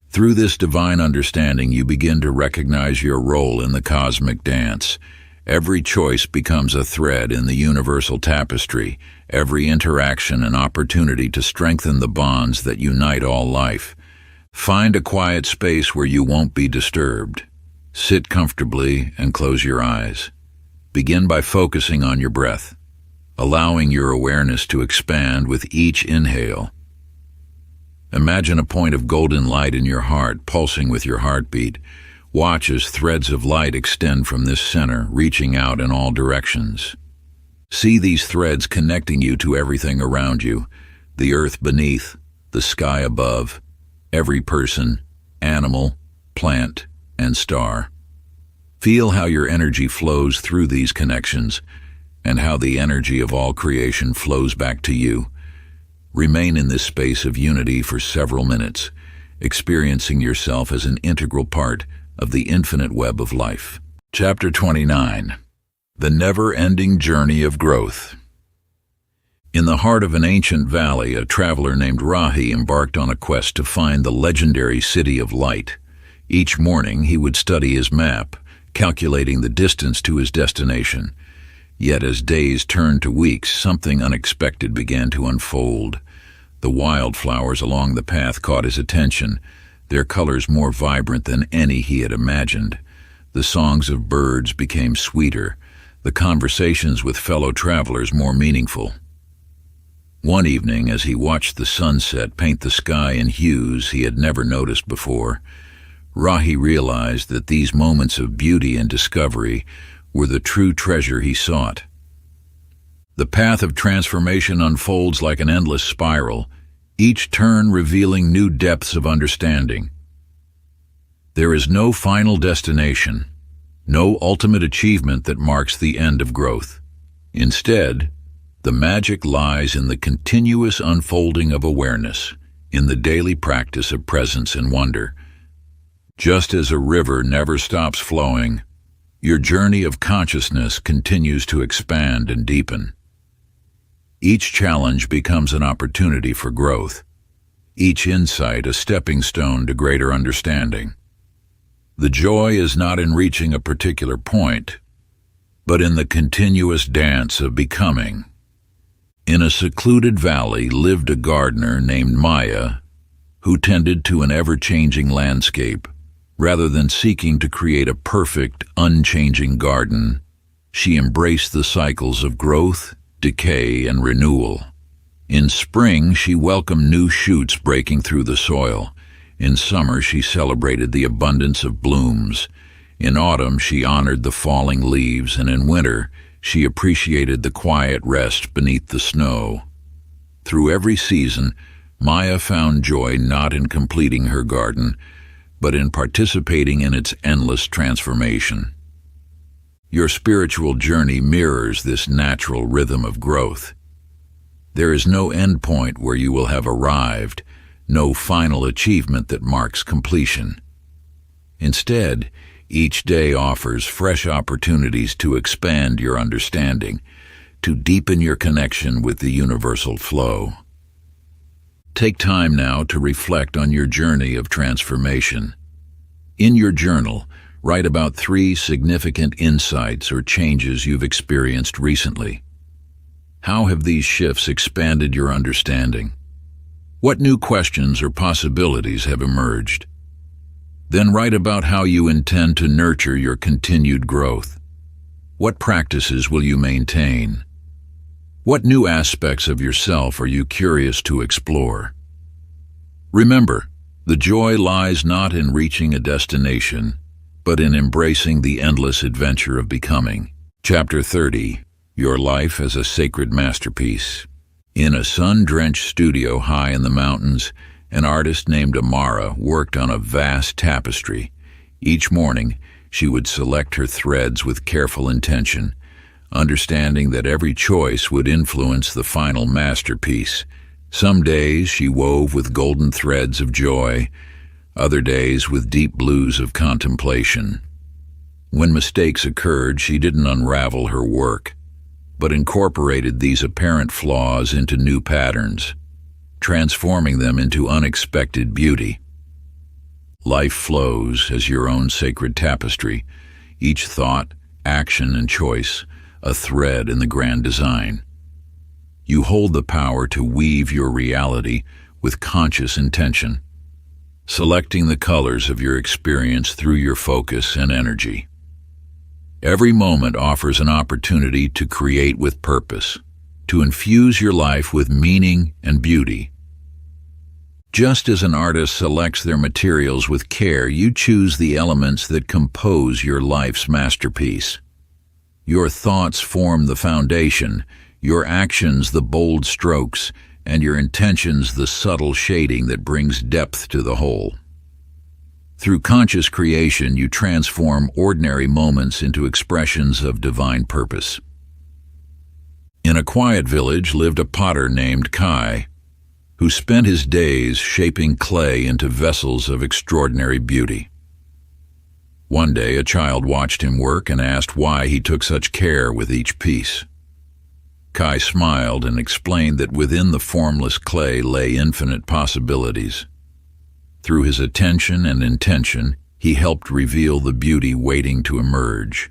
Through this divine understanding, you begin to recognize your role in the cosmic dance. Every choice becomes a thread in the universal tapestry, every interaction an opportunity to strengthen the bonds that unite all life. Find a quiet space where you won't be disturbed. Sit comfortably and close your eyes. Begin by focusing on your breath, allowing your awareness to expand with each inhale. Imagine a point of golden light in your heart, pulsing with your heartbeat. Watch as threads of light extend from this center, reaching out in all directions. See these threads connecting you to everything around you, the earth beneath, the sky above, every person, animal, plant, and star. Feel how your energy flows through these connections, and how the energy of all creation flows back to you. Remain in this space of unity for several minutes, experiencing yourself as an integral part of the infinite web of life. Chapter 29. The Never-Ending Journey of Growth. In the heart of an ancient valley, a traveler named Rahi embarked on a quest to find the legendary City of Light. Each morning he would study his map, calculating the distance to his destination. Yet as days turned to weeks, something unexpected began to unfold. The wildflowers along the path caught his attention, their colors more vibrant than any he had imagined. The songs of birds became sweeter, the conversations with fellow travelers more meaningful. One evening, as he watched the sunset paint the sky in hues he had never noticed before, Rahi realized that these moments of beauty and discovery were the true treasure he sought. The path of transformation unfolds like an endless spiral, each turn revealing new depths of understanding. There is no final destination, no ultimate achievement that marks the end of growth. Instead, the magic lies in the continuous unfolding of awareness, in the daily practice of presence and wonder. Just as a river never stops flowing, your journey of consciousness continues to expand and deepen. Each challenge becomes an opportunity for growth, each insight a stepping stone to greater understanding. The joy is not in reaching a particular point, but in the continuous dance of becoming. In a secluded valley lived a gardener named Maya, who tended to an ever-changing landscape. Rather than seeking to create a perfect, unchanging garden, she embraced the cycles of growth, decay, and renewal. In spring, she welcomed new shoots breaking through the soil. In summer, she celebrated the abundance of blooms. In autumn, she honored the falling leaves, and in winter, she appreciated the quiet rest beneath the snow. Through every season, Maya found joy not in completing her garden, but in participating in its endless transformation. Your spiritual journey mirrors this natural rhythm of growth. There is no end point where you will have arrived, no final achievement that marks completion. Instead, each day offers fresh opportunities to expand your understanding, to deepen your connection with the universal flow. Take time now to reflect on your journey of transformation. In your journal, write about 3 significant insights or changes you've experienced recently. How have these shifts expanded your understanding? What new questions or possibilities have emerged? Then write about how you intend to nurture your continued growth. What practices will you maintain? What new aspects of yourself are you curious to explore? Remember, the joy lies not in reaching a destination, but in embracing the endless adventure of becoming. Chapter 30. Your Life as a Sacred Masterpiece. In a sun-drenched studio high in the mountains, an artist named Amara worked on a vast tapestry. Each morning, she would select her threads with careful intention, understanding that every choice would influence the final masterpiece. Some days she wove with golden threads of joy, other days with deep blues of contemplation. When mistakes occurred, she didn't unravel her work, but incorporated these apparent flaws into new patterns, transforming them into unexpected beauty. Life flows as your own sacred tapestry, each thought, action, and choice a thread in the grand design. You hold the power to weave your reality with conscious intention, selecting the colors of your experience through your focus and energy. Every moment offers an opportunity to create with purpose, to infuse your life with meaning and beauty. Just as an artist selects their materials with care, you choose the elements that compose your life's masterpiece. Your thoughts form the foundation, your actions the bold strokes, and your intentions the subtle shading that brings depth to the whole. Through conscious creation, you transform ordinary moments into expressions of divine purpose. In a quiet village lived a potter named Kai, who spent his days shaping clay into vessels of extraordinary beauty. One day, a child watched him work and asked why he took such care with each piece. Kai smiled and explained that within the formless clay lay infinite possibilities. Through his attention and intention, he helped reveal the beauty waiting to emerge.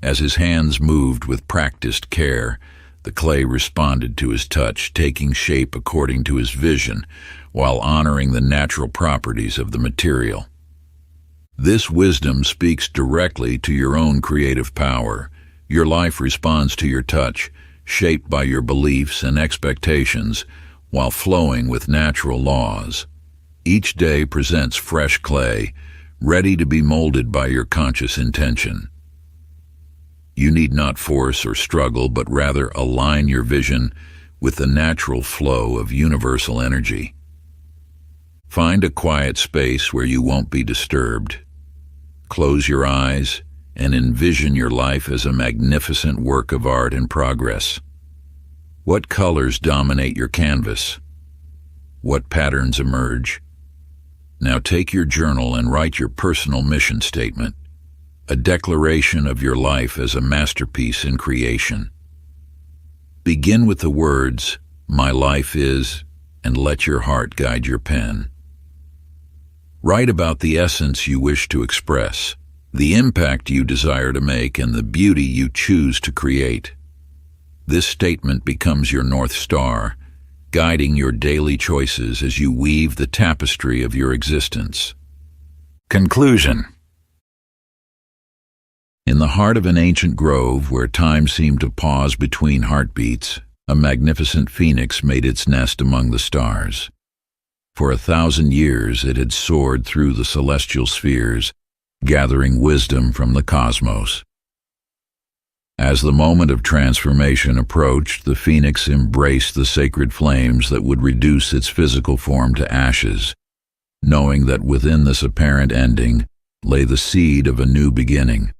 As his hands moved with practiced care, the clay responded to his touch, taking shape according to his vision, while honoring the natural properties of the material. This wisdom speaks directly to your own creative power. Your life responds to your touch, shaped by your beliefs and expectations, while flowing with natural laws. Each day presents fresh clay, ready to be molded by your conscious intention. You need not force or struggle, but rather align your vision with the natural flow of universal energy. Find a quiet space where you won't be disturbed. Close your eyes and envision your life as a magnificent work of art in progress. What colors dominate your canvas? What patterns emerge? Now take your journal and write your personal mission statement, a declaration of your life as a masterpiece in creation. Begin with the words, "My life is," and let your heart guide your pen. Write about the essence you wish to express, the impact you desire to make, and the beauty you choose to create. This statement becomes your North Star, guiding your daily choices as you weave the tapestry of your existence. Conclusion. In the heart of an ancient grove where time seemed to pause between heartbeats, a magnificent phoenix made its nest among the stars. For 1,000 years it had soared through the celestial spheres, gathering wisdom from the cosmos. As the moment of transformation approached, the phoenix embraced the sacred flames that would reduce its physical form to ashes, knowing that within this apparent ending lay the seed of a new beginning.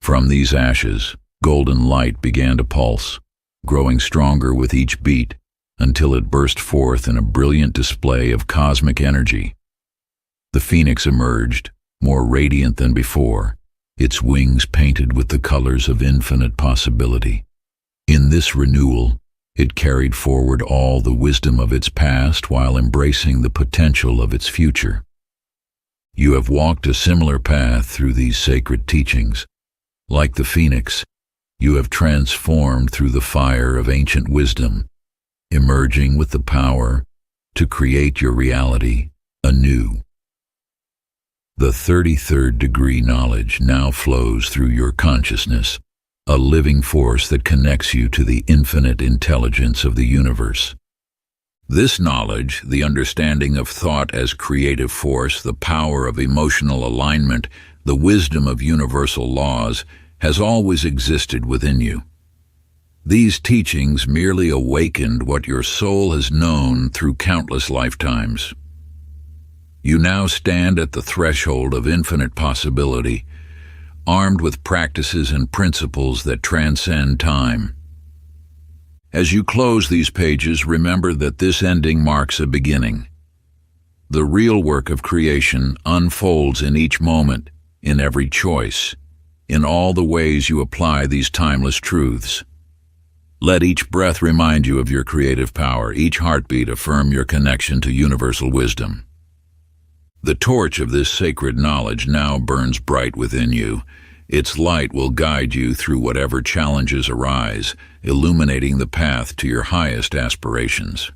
From these ashes, golden light began to pulse, growing stronger with each beat, until it burst forth in a brilliant display of cosmic energy. The phoenix emerged, more radiant than before, its wings painted with the colors of infinite possibility. In this renewal, It carried forward all the wisdom of its past while embracing the potential of its future. You have walked a similar path through these sacred teachings. Like the phoenix, you have transformed through the fire of ancient wisdom, emerging with the power to create your reality anew. The 33rd degree knowledge now flows through your consciousness, a living force that connects you to the infinite intelligence of the universe. This knowledge, the understanding of thought as creative force, the power of emotional alignment, the wisdom of universal laws, has always existed within you. These teachings merely awakened what your soul has known through countless lifetimes. You now stand at the threshold of infinite possibility, armed with practices and principles that transcend time. As you close these pages, remember that this ending marks a beginning. The real work of creation unfolds in each moment, in every choice, in all the ways you apply these timeless truths. Let each breath remind you of your creative power, each heartbeat affirm your connection to universal wisdom. The torch of this sacred knowledge now burns bright within you. Its light will guide you through whatever challenges arise, illuminating the path to your highest aspirations.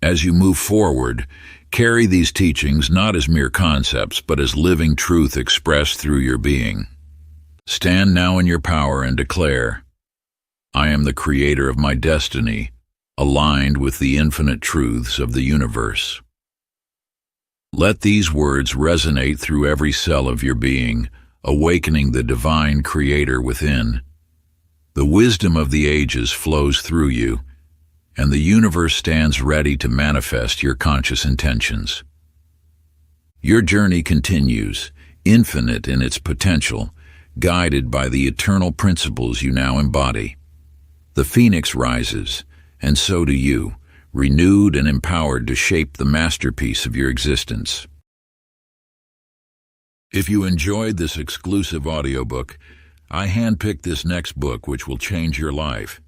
As you move forward, carry these teachings not as mere concepts, but as living truth expressed through your being. Stand now in your power and declare, "I am the creator of my destiny, aligned with the infinite truths of the universe." Let these words resonate through every cell of your being, awakening the divine creator within. The wisdom of the ages flows through you, and the universe stands ready to manifest your conscious intentions. Your journey continues, infinite in its potential, guided by the eternal principles you now embody. The phoenix rises, and so do you, renewed and empowered to shape the masterpiece of your existence. If you enjoyed this exclusive audiobook, I handpicked this next book which will change your life.